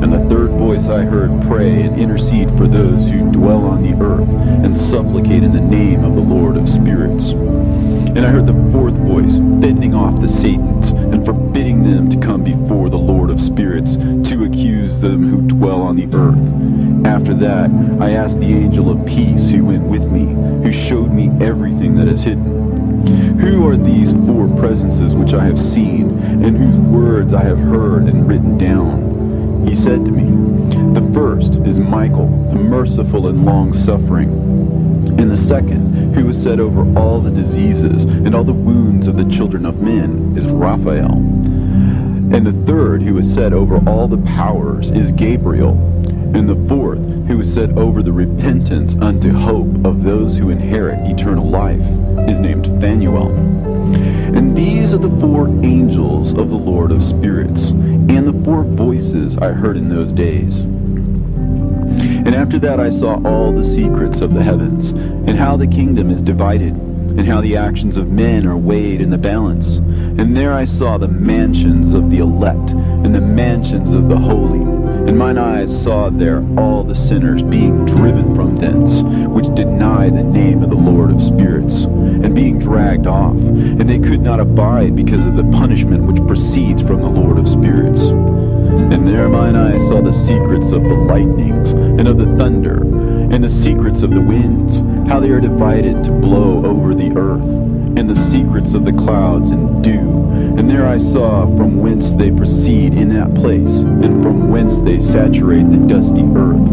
And the third voice I heard pray and intercede for those who dwell on the earth, and supplicate in the name of the Lord of spirits. And I heard the fourth voice fending off the Satans, and forbidding them to come before the Lord of spirits, to accuse them who dwell on the earth. After that I asked the angel of peace who went with me, who showed me everything that is hidden. Who are these four presences which I have seen, and whose words I have heard and written down? He said to me, The first is Michael, the merciful and long-suffering. And the second, who was set over all the diseases and all the wounds of the children of men, is Raphael. And the third, who was set over all the powers, is Gabriel. And the fourth, who was set over the repentance unto hope of those who inherit eternal life, is named Phanuel. And these are the four angels of the Lord of spirits, and the four voices I heard in those days. And after that I saw all the secrets of the heavens, and how the kingdom is divided, and how the actions of men are weighed in the balance. And there I saw the mansions of the elect, and the mansions of the holy. And mine eyes saw there all the sinners being driven from thence, which deny the name of the Lord of spirits, and being dragged off. And they could not abide because of the punishment which proceeds from the Lord of spirits. And there mine eyes saw the secrets of the lightnings, and of the thunder, and the secrets of the winds, how they are divided to blow over the earth, and the secrets of the clouds and dew. And there I saw from whence they proceed in that place, and from whence they saturate the dusty earth.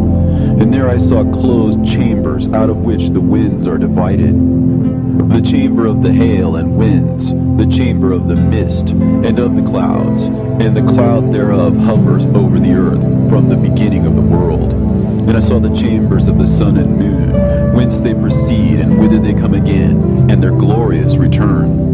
And there I saw closed chambers, out of which the winds are divided. The chamber of the hail and winds, the chamber of the mist, and of the clouds, and the cloud thereof hovers over the earth from the beginning of the world. And I saw the chambers of the sun and moon, whence they proceed, and whither they come again, and their glorious return.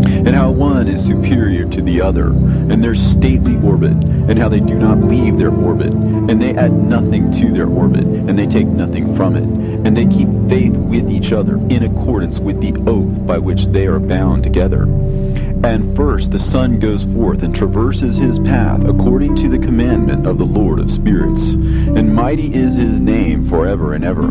And how one is superior to the other, and their stately orbit, and how they do not leave their orbit, and they add nothing to their orbit, and they take nothing from it, and they keep faith with each other in accordance with the oath by which they are bound together. And first the sun goes forth and traverses his path according to the commandment of the Lord of spirits, and mighty is his name forever and ever.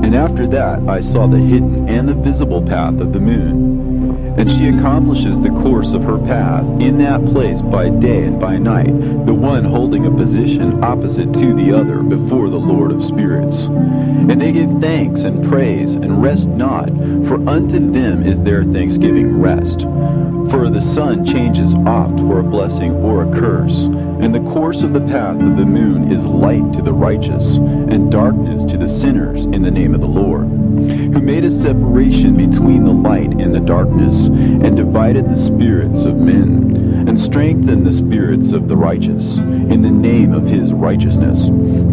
And after that I saw the hidden and the visible path of the moon. And she accomplishes the course of her path in that place by day and by night, the one holding a position opposite to the other before the Lord of spirits. And they give thanks and praise, and rest not, for unto them is their thanksgiving rest. For the sun changes oft for a blessing or a curse, and the course of the path of the moon is light to the righteous, and darkness to the sinners in the name of the Lord, who made a separation between the light and the darkness, and divided the spirits of men, and strengthened the spirits of the righteous, in the name of his righteousness.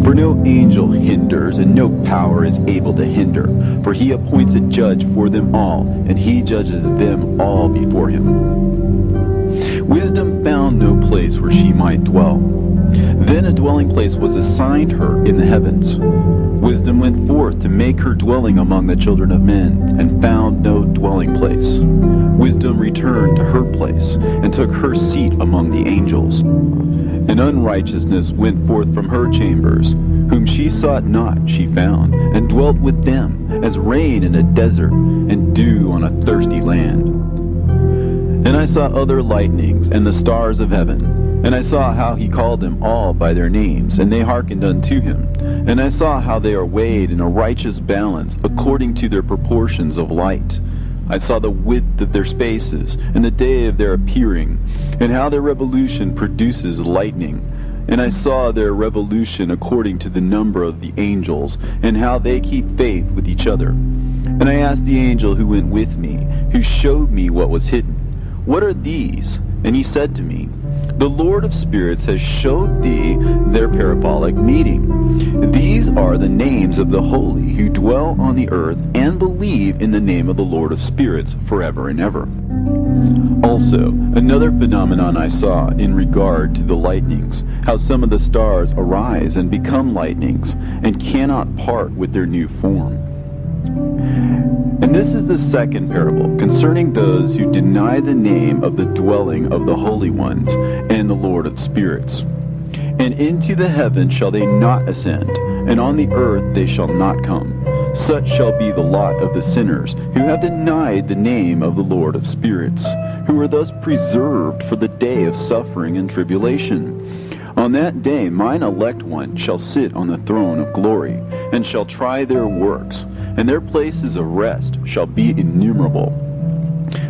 For no angel hinders, and no power is able to hinder, for he appoints a judge for them all, and he judges them all before him. Wisdom found no place where she might dwell. Then a dwelling place was assigned her in the heavens. Wisdom went forth to make her dwelling among the children of men, and found no dwelling place. Wisdom returned to her place, and took her seat among the angels. And unrighteousness went forth from her chambers, whom she sought not she found, and dwelt with them, as rain in a desert, and dew on a thirsty land. And I saw other lightnings, and the stars of heaven. And I saw how he called them all by their names, and they hearkened unto him. And I saw how they are weighed in a righteous balance, according to their proportions of light. I saw the width of their spaces, and the day of their appearing, and how their revolution produces lightning. And I saw their revolution according to the number of the angels, and how they keep faith with each other. And I asked the angel who went with me, who showed me what was hidden, "What are these?" And he said to me, "The Lord of spirits has showed thee their parabolic meeting. These are the names of the holy who dwell on the earth and believe in the name of the Lord of spirits forever and ever." Also, another phenomenon I saw in regard to the lightnings, how some of the stars arise and become lightnings, and cannot part with their new form. And this is the second parable, concerning those who deny the name of the dwelling of the holy ones and the Lord of spirits. And into the heaven shall they not ascend, and on the earth they shall not come. Such shall be the lot of the sinners who have denied the name of the Lord of spirits, who are thus preserved for the day of suffering and tribulation. On that day mine elect one shall sit on the throne of glory, and shall try their works, and their places of rest shall be innumerable.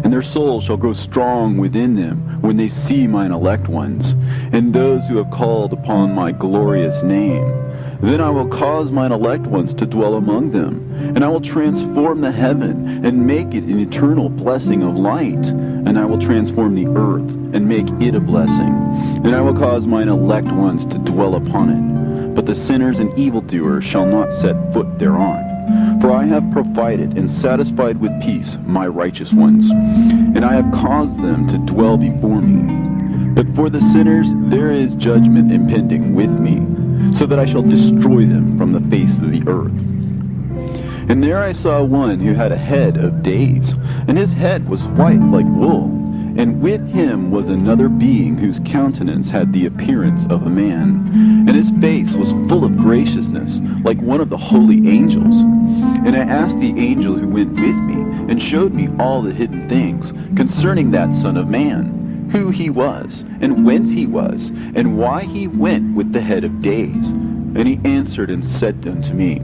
And their souls shall grow strong within them when they see mine elect ones, and those who have called upon my glorious name. Then I will cause mine elect ones to dwell among them, and I will transform the heaven, and make it an eternal blessing of light. And I will transform the earth, and make it a blessing. And I will cause mine elect ones to dwell upon it. But the sinners and evildoers shall not set foot thereon. For I have provided and satisfied with peace my righteous ones, and I have caused them to dwell before me. But for the sinners there is judgment impending with me, so that I shall destroy them from the face of the earth. And there I saw one who had a head of days, and his head was white like wool. And with him was another being whose countenance had the appearance of a man, and his face was full of graciousness, like one of the holy angels. And I asked the angel who went with me, and showed me all the hidden things concerning that Son of Man, who he was, and whence he was, and why he went with the head of days. And he answered and said unto me,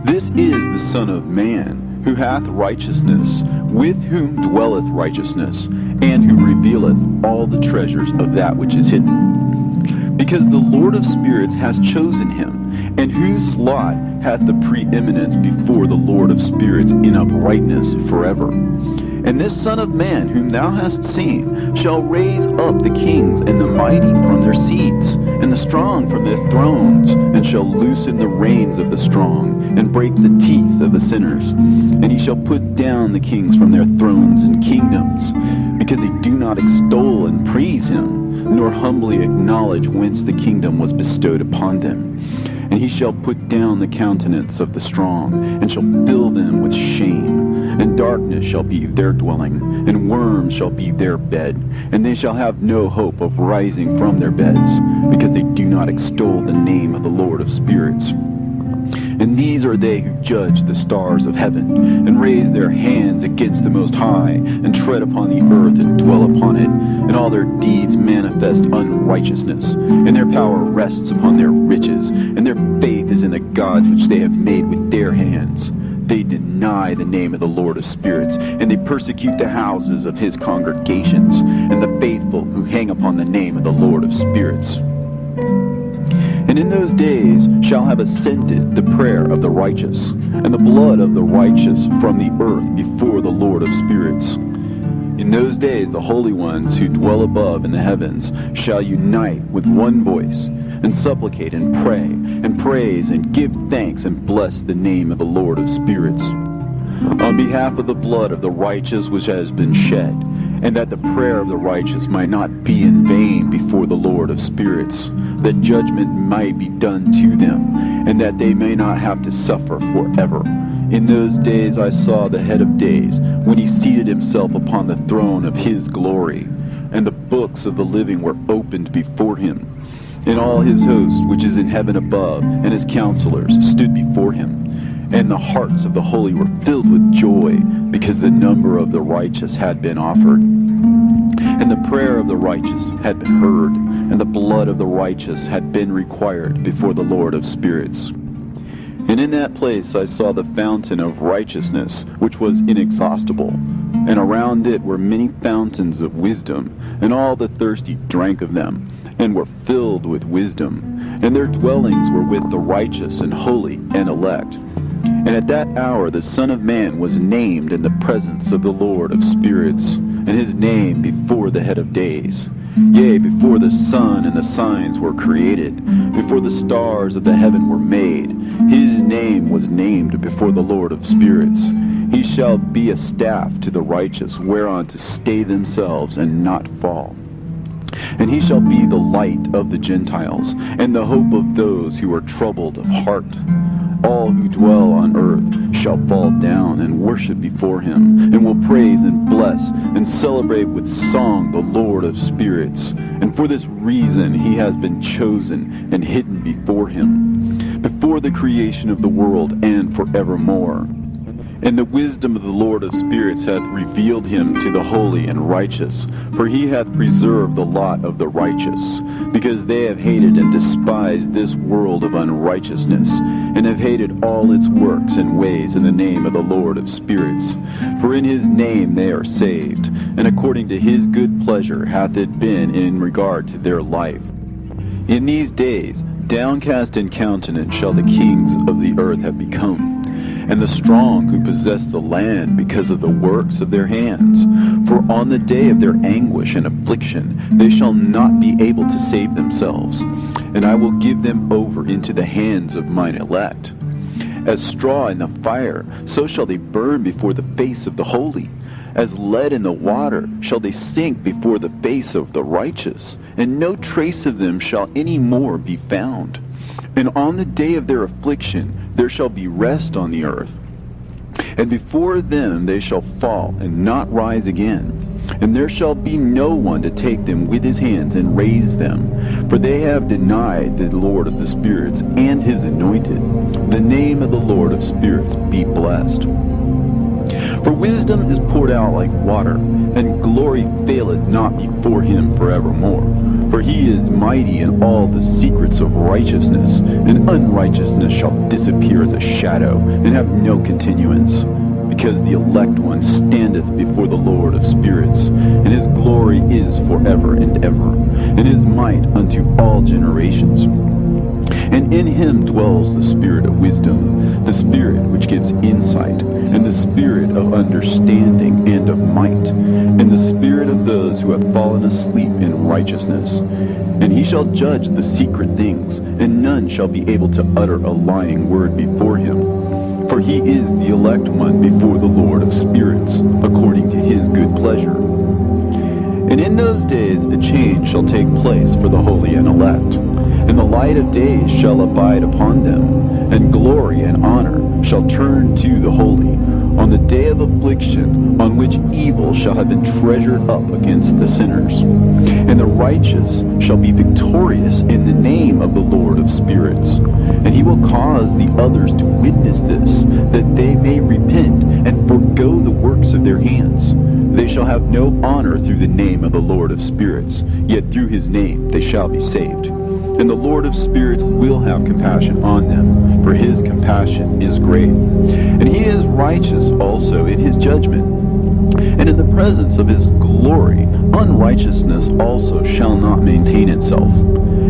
"This is the Son of Man, who hath righteousness, with whom dwelleth righteousness, and who revealeth all the treasures of that which is hidden. Because the Lord of spirits hath chosen him, and whose lot hath the preeminence before the Lord of spirits in uprightness forever. And this Son of Man whom thou hast seen shall raise up the kings and the mighty from their seats, and the strong from their thrones, and shall loosen the reins of the strong, and break the teeth of the sinners. And he shall put down the kings from their thrones and kingdoms, because they do not extol and praise him, nor humbly acknowledge whence the kingdom was bestowed upon them. And he shall put down the countenance of the strong, and shall fill them with shame. And darkness shall be their dwelling, and worms shall be their bed. And they shall have no hope of rising from their beds, because they do not extol the name of the Lord of spirits. And these are they who judge the stars of heaven, and raise their hands against the Most High, and tread upon the earth and dwell upon it. And all their deeds manifest unrighteousness, and their power rests upon their riches, and their faith is in the gods which they have made with their hands. They deny the name of the Lord of spirits, and they persecute the houses of his congregations, and the faithful who hang upon the name of the Lord of spirits. And in those days shall have ascended the prayer of the righteous, and the blood of the righteous from the earth before the Lord of spirits. In those days the holy ones who dwell above in the heavens shall unite with one voice, and supplicate and pray, and praise and give thanks and bless the name of the Lord of spirits, on behalf of the blood of the righteous which has been shed, and that the prayer of the righteous might not be in vain before the Lord of spirits, that judgment might be done to them, and that they may not have to suffer forever. In those days I saw the head of days, when he seated himself upon the throne of his glory, and the books of the living were opened before him. And all his host, which is in heaven above, and his counselors, stood before him. And the hearts of the holy were filled with joy, because the number of the righteous had been offered. And the prayer of the righteous had been heard, and the blood of the righteous had been required before the Lord of spirits. And in that place I saw the fountain of righteousness, which was inexhaustible. And around it were many fountains of wisdom, and all the thirsty drank of them, and were filled with wisdom. And their dwellings were with the righteous and holy and elect. And at that hour the Son of Man was named in the presence of the Lord of spirits, and his name before the head of days. Yea, before the sun and the signs were created, before the stars of the heaven were made, his name was named before the Lord of spirits. He shall be a staff to the righteous, whereon to stay themselves and not fall. And he shall be the light of the Gentiles, and the hope of those who are troubled of heart. All who dwell on earth shall fall down and worship before him, and will praise and bless and celebrate with song the Lord of spirits. And for this reason he has been chosen and hidden before him, before the creation of the world and forevermore. And the wisdom of the Lord of spirits hath revealed him to the holy and righteous, for he hath preserved the lot of the righteous, because they have hated and despised this world of unrighteousness, and have hated all its works and ways in the name of the Lord of spirits. For in his name they are saved, and according to his good pleasure hath it been in regard to their life. In these days, downcast in countenance shall the kings of the earth have become, and the strong who possess the land because of the works of their hands. For on the day of their anguish and affliction they shall not be able to save themselves. And I will give them over into the hands of mine elect. As straw in the fire, so shall they burn before the face of the holy. As lead in the water shall they sink before the face of the righteous, and no trace of them shall any more be found. And on the day of their affliction there shall be rest on the earth. And before them they shall fall and not rise again. And there shall be no one to take them with his hands and raise them. For they have denied the Lord of the spirits and his anointed. The name of the Lord of spirits be blessed. For wisdom is poured out like water, and glory faileth not before him forevermore. For he is mighty in all the secrets of righteousness, and unrighteousness shall disappear as a shadow, and have no continuance. Because the elect one standeth before the Lord of spirits, and his glory is forever and ever, and his might unto all generations. And in him dwells the spirit of wisdom, the spirit which gives insight, and the spirit of understanding and of might, and the spirit of those who have fallen asleep in righteousness. And he shall judge the secret things, and none shall be able to utter a lying word before him. For he is the elect one before the Lord of spirits, according to his good pleasure. And in those days a change shall take place for the holy and elect, and the light of days shall abide upon them, and glory and honor shall turn to the holy, on the day of affliction, on which evil shall have been treasured up against the sinners. And the righteous shall be victorious in the name of the Lord of spirits. And he will cause the others to witness this, that they may repent and forego the works of their hands. They shall have no honor through the name of the Lord of spirits, yet through his name they shall be saved. And the Lord of spirits will have compassion on them, for his compassion is great. And he is righteous also in his judgment. And in the presence of his glory, unrighteousness also shall not maintain itself.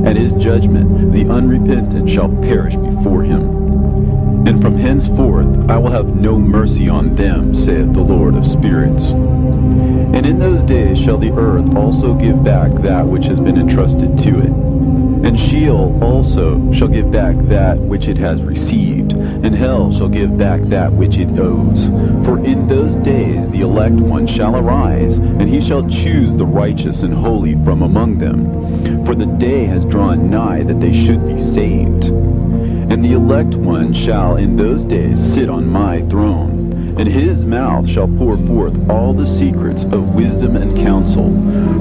At his judgment, the unrepentant shall perish before him. And from henceforth I will have no mercy on them, saith the Lord of spirits. And in those days shall the earth also give back that which has been entrusted to it. And Sheol also shall give back that which it has received, and hell shall give back that which it owes. For in those days the elect one shall arise, and he shall choose the righteous and holy from among them. For the day has drawn nigh that they should be saved. And the elect one shall in those days sit on my throne, and his mouth shall pour forth all the secrets of wisdom and counsel.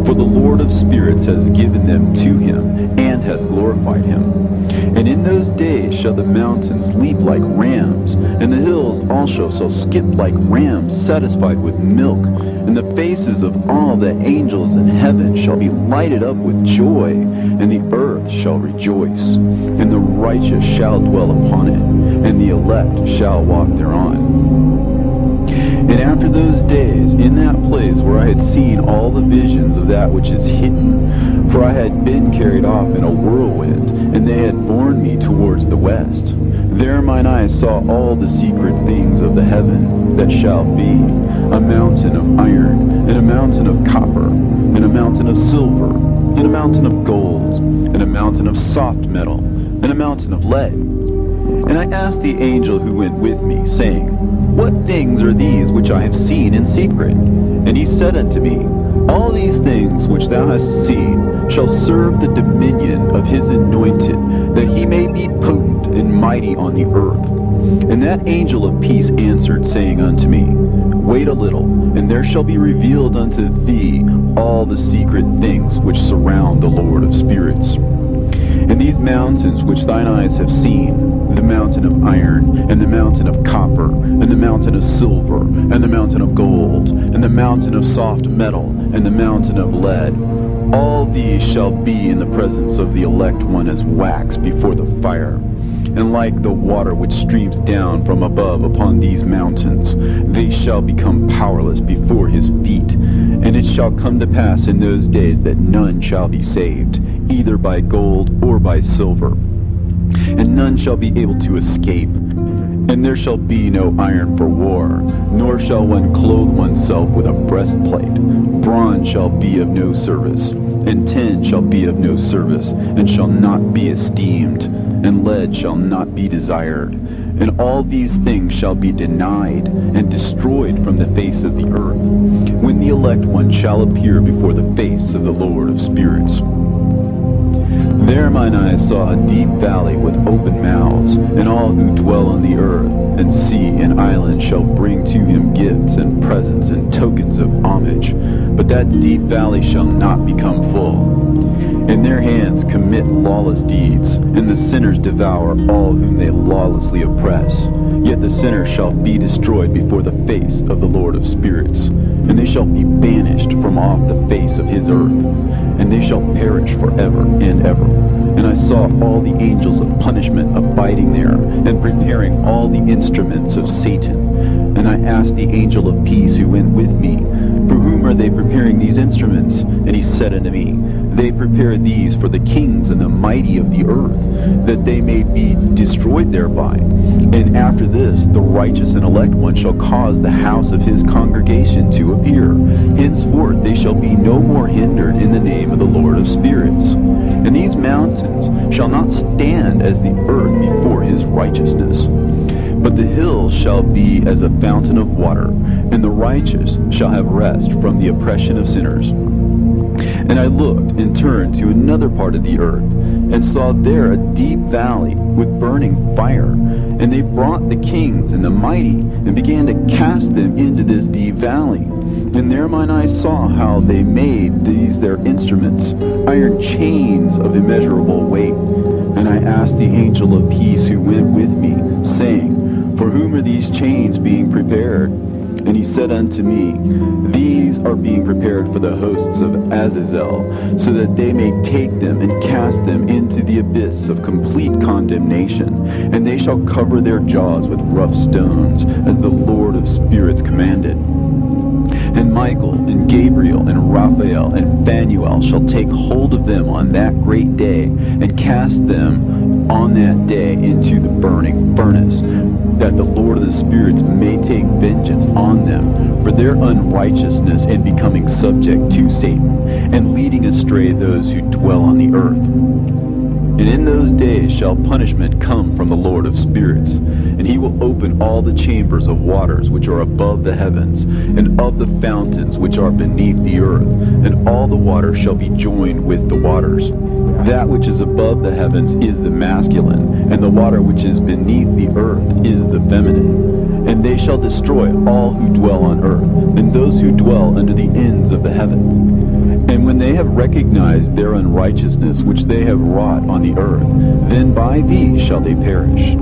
For the Lord of spirits has given them to him, and hath glorified him. And in those days shall the mountains leap like rams, and the hills also shall skip like rams satisfied with milk. And the faces of all the angels in heaven shall be lighted up with joy, and the earth shall rejoice. And the righteous shall dwell upon it, and the elect shall walk thereon. And after those days, in that place where I had seen all the visions of that which is hidden, for I had been carried off in a whirlwind, and they had borne me towards the west, there mine eyes saw all the secret things of the heaven that shall be, a mountain of iron, and a mountain of copper, and a mountain of silver, and a mountain of gold, and a mountain of soft metal, and a mountain of lead. And I asked the angel who went with me, saying, What things are these which I have seen in secret? And he said unto me, All these things which thou hast seen shall serve the dominion of his anointed, that he may be potent and mighty on the earth. And that angel of peace answered, saying unto me, Wait a little, and there shall be revealed unto thee all the secret things which surround the Lord of spirits. And these mountains which thine eyes have seen, the mountain of iron, and the mountain of copper, and the mountain of silver, and the mountain of gold, and the mountain of soft metal, and the mountain of lead, all these shall be in the presence of the elect one as wax before the fire. And like the water which streams down from above upon these mountains, they shall become powerless before his feet. And it shall come to pass in those days that none shall be saved, either by gold or by silver, and none shall be able to escape. And there shall be no iron for war, nor shall one clothe oneself with a breastplate. Bronze shall be of no service, and tin shall be of no service, and shall not be esteemed, and lead shall not be desired. And all these things shall be denied and destroyed from the face of the earth, when the elect one shall appear before the face of the Lord of spirits. There mine eyes saw a deep valley with open mouths, and all who dwell on the earth, and sea and island shall bring to him gifts and presents and tokens of homage. But that deep valley shall not become full. And their hands commit lawless deeds, and the sinners devour all whom they lawlessly oppress. Yet the sinner shall be destroyed before the face of the Lord of spirits, and they shall be banished from off the face of his earth, and they shall perish forever and ever. And I saw all the angels of punishment abiding there, and preparing all the instruments of Satan. And I asked the angel of peace who went with me, For whom are they preparing these instruments? And he said unto me, They prepare these for the kings and the mighty of the earth, that they may be destroyed thereby. And after this, the righteous and elect one shall cause the house of his congregation to appear. Henceforth they shall be no more hindered in the name of the Lord of spirits. And these mountains shall not stand as the earth before his righteousness, but the hills shall be as a fountain of water, and the righteous shall have rest from the oppression of sinners. And I looked and turned to another part of the earth, and saw there a deep valley with burning fire. And they brought the kings and the mighty, and began to cast them into this deep valley. And there mine eyes saw how they made these their instruments, iron chains of immeasurable weight. And I asked the angel of peace who went with me, saying, For whom are these chains being prepared? And he said unto me, These are being prepared for the hosts of Azazel, so that they may take them and cast them into the abyss of complete condemnation. And they shall cover their jaws with rough stones, as the Lord of spirits commanded. And Michael, and Gabriel, and Raphael, and Phanuel shall take hold of them on that great day, and cast them on that day into the burning furnace, that the Lord of the spirits may take vengeance on them for their unrighteousness in becoming subject to Satan, and leading astray those who dwell on the earth. And in those days shall punishment come from the Lord of spirits, and he will open all the chambers of waters which are above the heavens, and of the fountains which are beneath the earth, and all the waters shall be joined with the waters. That which is above the heavens is the masculine, and the water which is beneath the earth is the feminine. And they shall destroy all who dwell on earth, and those who dwell under the ends of the heaven. And when they have recognized their unrighteousness which they have wrought on the earth, then by these shall they perish.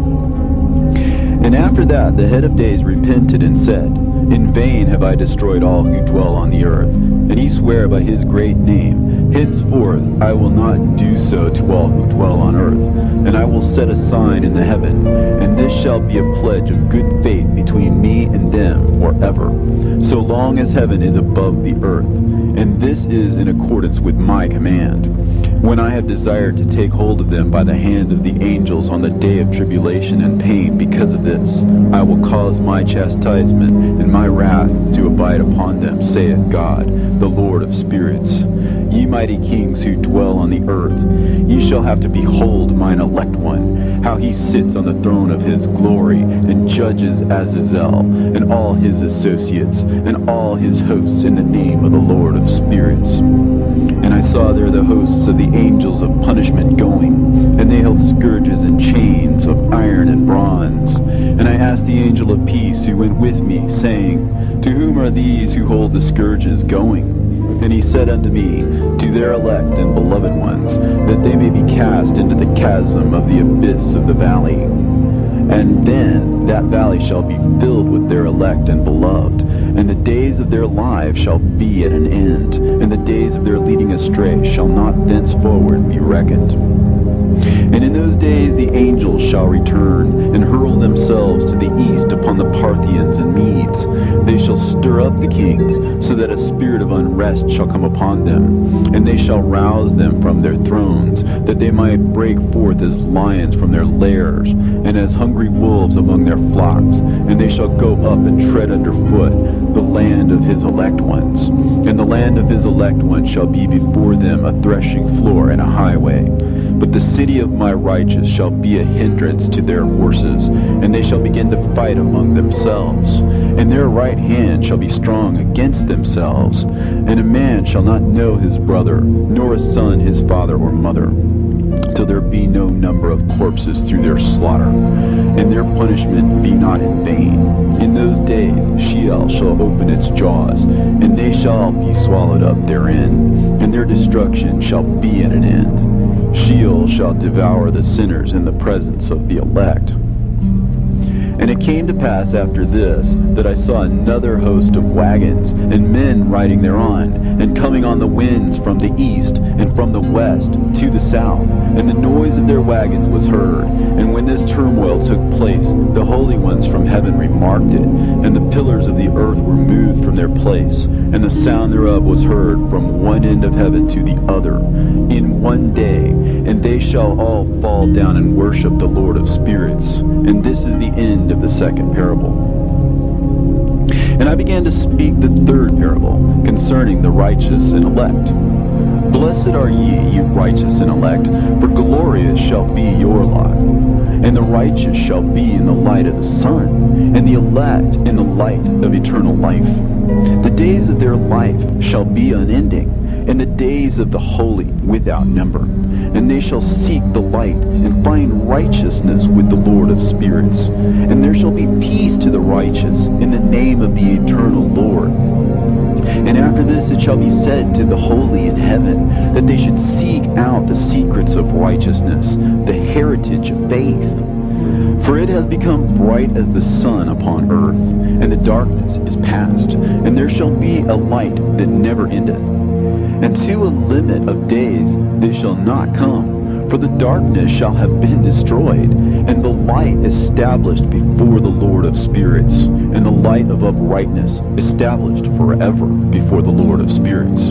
And after that the head of days repented and said, In vain have I destroyed all who dwell on the earth. And he sware by his great name, Henceforth I will not do so to all who dwell on earth, and I will set a sign in the heaven, and this shall be a pledge of good faith between me and them forever, so long as heaven is above the earth. And this is in accordance with my command. When I have desired to take hold of them by the hand of the angels on the day of tribulation and pain because of this, I will cause my chastisement and my wrath to abide upon them, saith God, the Lord of spirits. Ye mighty kings who dwell on the earth, ye shall have to behold mine elect one, how he sits on the throne of his glory, and judges Azazel, and all his associates, and all his hosts in the name of the Lord of spirits. And I saw there the hosts of the angels of punishment going, and they held scourges and chains of iron and bronze. And I asked the angel of peace who went with me, saying, To whom are these who hold the scourges going? And he said unto me, To their elect and beloved ones, that they may be cast into the chasm of the abyss of the valley. And then that valley shall be filled with their elect and beloved, and the days of their lives shall be at an end, and the days of their leading astray shall not thenceforward be reckoned. And in those days the angels shall return, and hurl themselves to the east upon the Parthians and Medes. They shall stir up the kings, so that a spirit of unrest shall come upon them. And they shall rouse them from their thrones, that they might break forth as lions from their lairs, and as hungry wolves among their flocks. And they shall go up and tread underfoot the land of his elect ones. And the land of his elect ones shall be before them a threshing floor and a highway. But the city of my righteous shall be a hindrance to their horses, and they shall begin to fight among themselves. And their right hand shall be strong against themselves, and a man shall not know his brother, nor a son his father or mother, till there be no number of corpses through their slaughter, and their punishment be not in vain. In those days Sheol shall open its jaws, and they shall be swallowed up therein, and their destruction shall be at an end. Sheol shall devour the sinners in the presence of the elect. And it came to pass after this, that I saw another host of wagons, and men riding thereon, and coming on the winds from the east, and from the west, to the south. And the noise of their wagons was heard. And when this turmoil took place, the holy ones from heaven remarked it, and the pillars of the earth were moved from their place, and the sound thereof was heard from one end of heaven to the other, in one day. And they shall all fall down and worship the Lord of spirits. And this is the end of the second parable. And I began to speak the third parable, concerning the righteous and elect. Blessed are ye, you righteous and elect, for glorious shall be your lot. And the righteous shall be in the light of the sun, and the elect in the light of eternal life. The days of their life shall be unending, and the days of the holy without number. And they shall seek the light, and find righteousness with the Lord of spirits. And there shall be peace to the righteous, in the name of the eternal Lord. And after this it shall be said to the holy in heaven, that they should seek out the secrets of righteousness, the heritage of faith. For it has become bright as the sun upon earth, and the darkness is past, and there shall be a light that never endeth. And to a limit of days they shall not come, for the darkness shall have been destroyed, and the light established before the Lord of spirits, and the light of uprightness established forever before the Lord of spirits.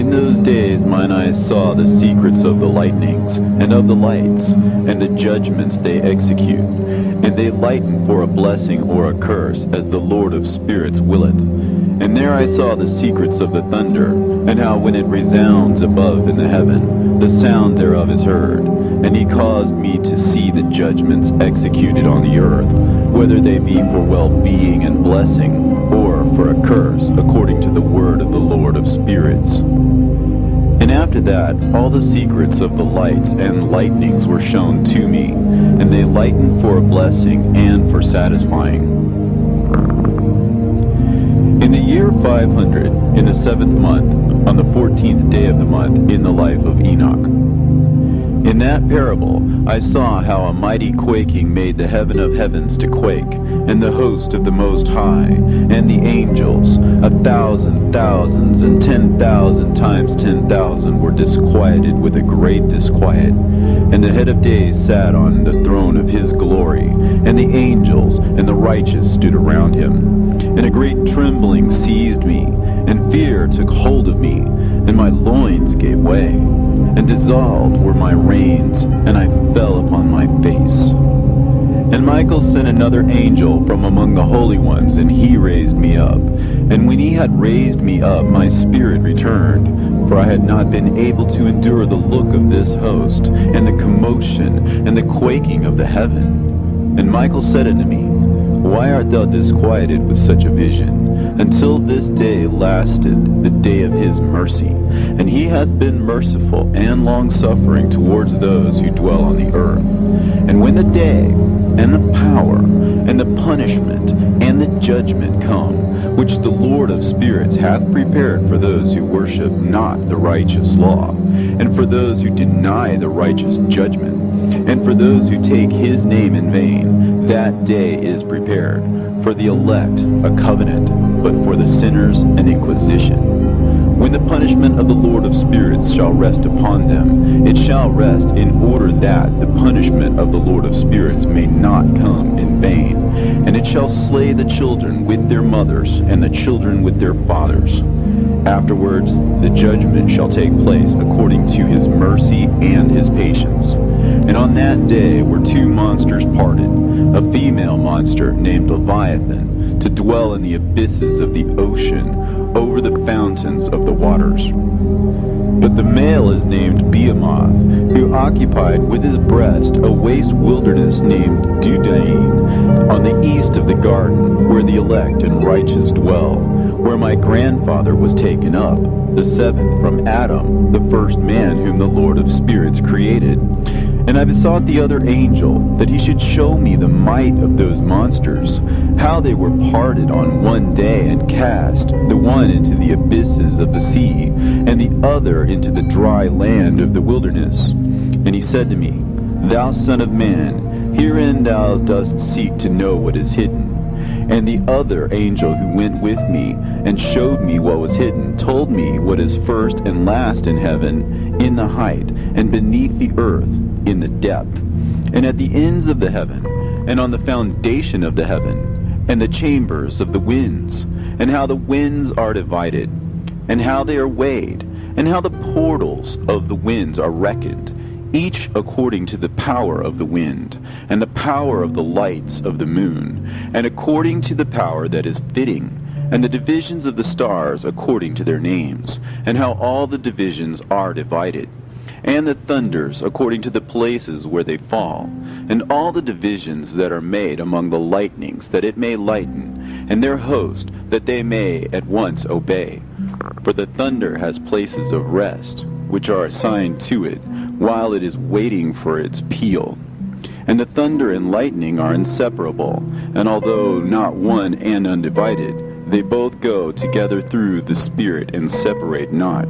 In those days mine eyes saw the secrets of the lightnings, and of the lights, and the judgments they execute. And they lighten for a blessing or a curse, as the Lord of spirits willeth. And there I saw the secrets of the thunder, and how when it resounds above in the heaven, the sound thereof is heard. And he caused me to see the judgments executed on the earth, whether they be for well-being and blessing, or for a curse, according to the word of the Lord of spirits. And after that, all the secrets of the lights and lightnings were shown to me, and they lightened for a blessing and for satisfying. In the year 500, in the 7th month, on the 14th day of the month, in the life of Enoch. In that parable, I saw how a mighty quaking made the heaven of heavens to quake, and the host of the Most High, and the angels, 1,000 thousands, and 10,000 times 10,000 were disquieted with a great disquiet. And the head of days sat on the throne of his glory, and the angels and the righteous stood around him. And a great trembling seized me, and fear took hold of me, and my loins gave way, and dissolved were my reins, and I fell upon my face. And Michael sent another angel from among the holy ones, and he raised me up. And when he had raised me up, my spirit returned, for I had not been able to endure the look of this host, and the commotion, and the quaking of the heaven. And Michael said unto me, Why art thou disquieted with such a vision? Until this day lasted the day of his mercy, and he hath been merciful and long-suffering towards those who dwell on the earth. And when the day, and the power, and the punishment, and the judgment come, which the Lord of spirits hath prepared for those who worship not the righteous law, and for those who deny the righteous judgment, and for those who take his name in vain, that day is prepared. For the elect a covenant, but for the sinners an inquisition. When the punishment of the Lord of spirits shall rest upon them, it shall rest in order that the punishment of the Lord of spirits may not come in vain. And it shall slay the children with their mothers, and the children with their fathers. Afterwards the judgment shall take place according to his mercy and his patience. And on that day were two monsters parted, a female monster named Leviathan, to dwell in the abysses of the ocean, over the fountains of the waters. But the male is named Behemoth, who occupied with his breast a waste wilderness named Dudain, on the east of the garden, where the elect and righteous dwell, where my grandfather was taken up, the seventh from Adam, the first man whom the Lord of spirits created. And I besought the other angel that he should show me the might of those monsters, how they were parted on one day and cast, the one into the abysses of the sea, and the other into the dry land of the wilderness. And he said to me, Thou son of man, herein thou dost seek to know what is hidden. And the other angel who went with me and showed me what was hidden told me what is first and last in heaven, in the height, and beneath the earth, in the depth, and at the ends of the heaven, and on the foundation of the heaven, and the chambers of the winds, and how the winds are divided, and how they are weighed, and how the portals of the winds are reckoned, each according to the power of the wind, and the power of the lights of the moon, and according to the power that is fitting, and the divisions of the stars according to their names, and how all the divisions are divided, and the thunders according to the places where they fall, and all the divisions that are made among the lightnings, that it may lighten, and their host, that they may at once obey. For the thunder has places of rest, which are assigned to it, while it is waiting for its peal. And the thunder and lightning are inseparable, and although not one and undivided, they both go together through the Spirit and separate not.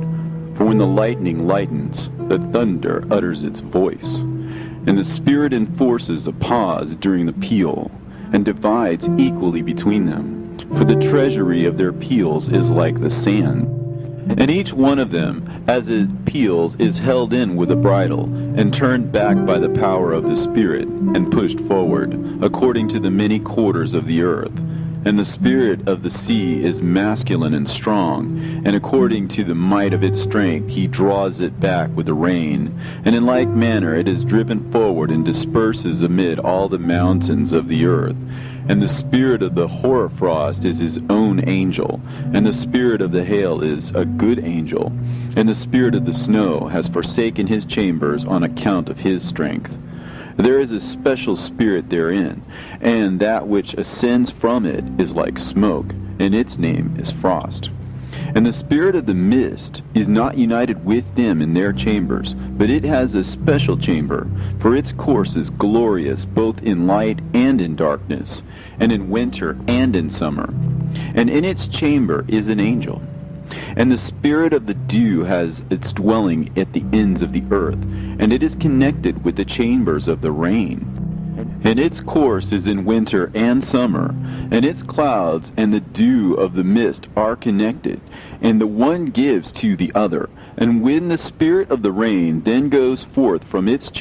For when the lightning lightens, the thunder utters its voice, and the Spirit enforces a pause during the peal, and divides equally between them. For the treasury of their peals is like the sand, and each one of them, as it peals, is held in with a bridle, and turned back by the power of the Spirit, and pushed forward, according to the many quarters of the earth. And the spirit of the sea is masculine and strong, and according to the might of its strength he draws it back with the rain. And in like manner it is driven forward and disperses amid all the mountains of the earth. And the spirit of the hoarfrost is his own angel, and the spirit of the hail is a good angel, and the spirit of the snow has forsaken his chambers on account of his strength. There is a special spirit therein, and that which ascends from it is like smoke, and its name is frost. And the spirit of the mist is not united with them in their chambers, but it has a special chamber, for its course is glorious both in light and in darkness, and in winter and in summer. And in its chamber is an angel. And the spirit of the dew has its dwelling at the ends of the earth, and it is connected with the chambers of the rain. And its course is in winter and summer, and its clouds and the dew of the mist are connected, and the one gives to the other. And when the spirit of the rain then goes forth from its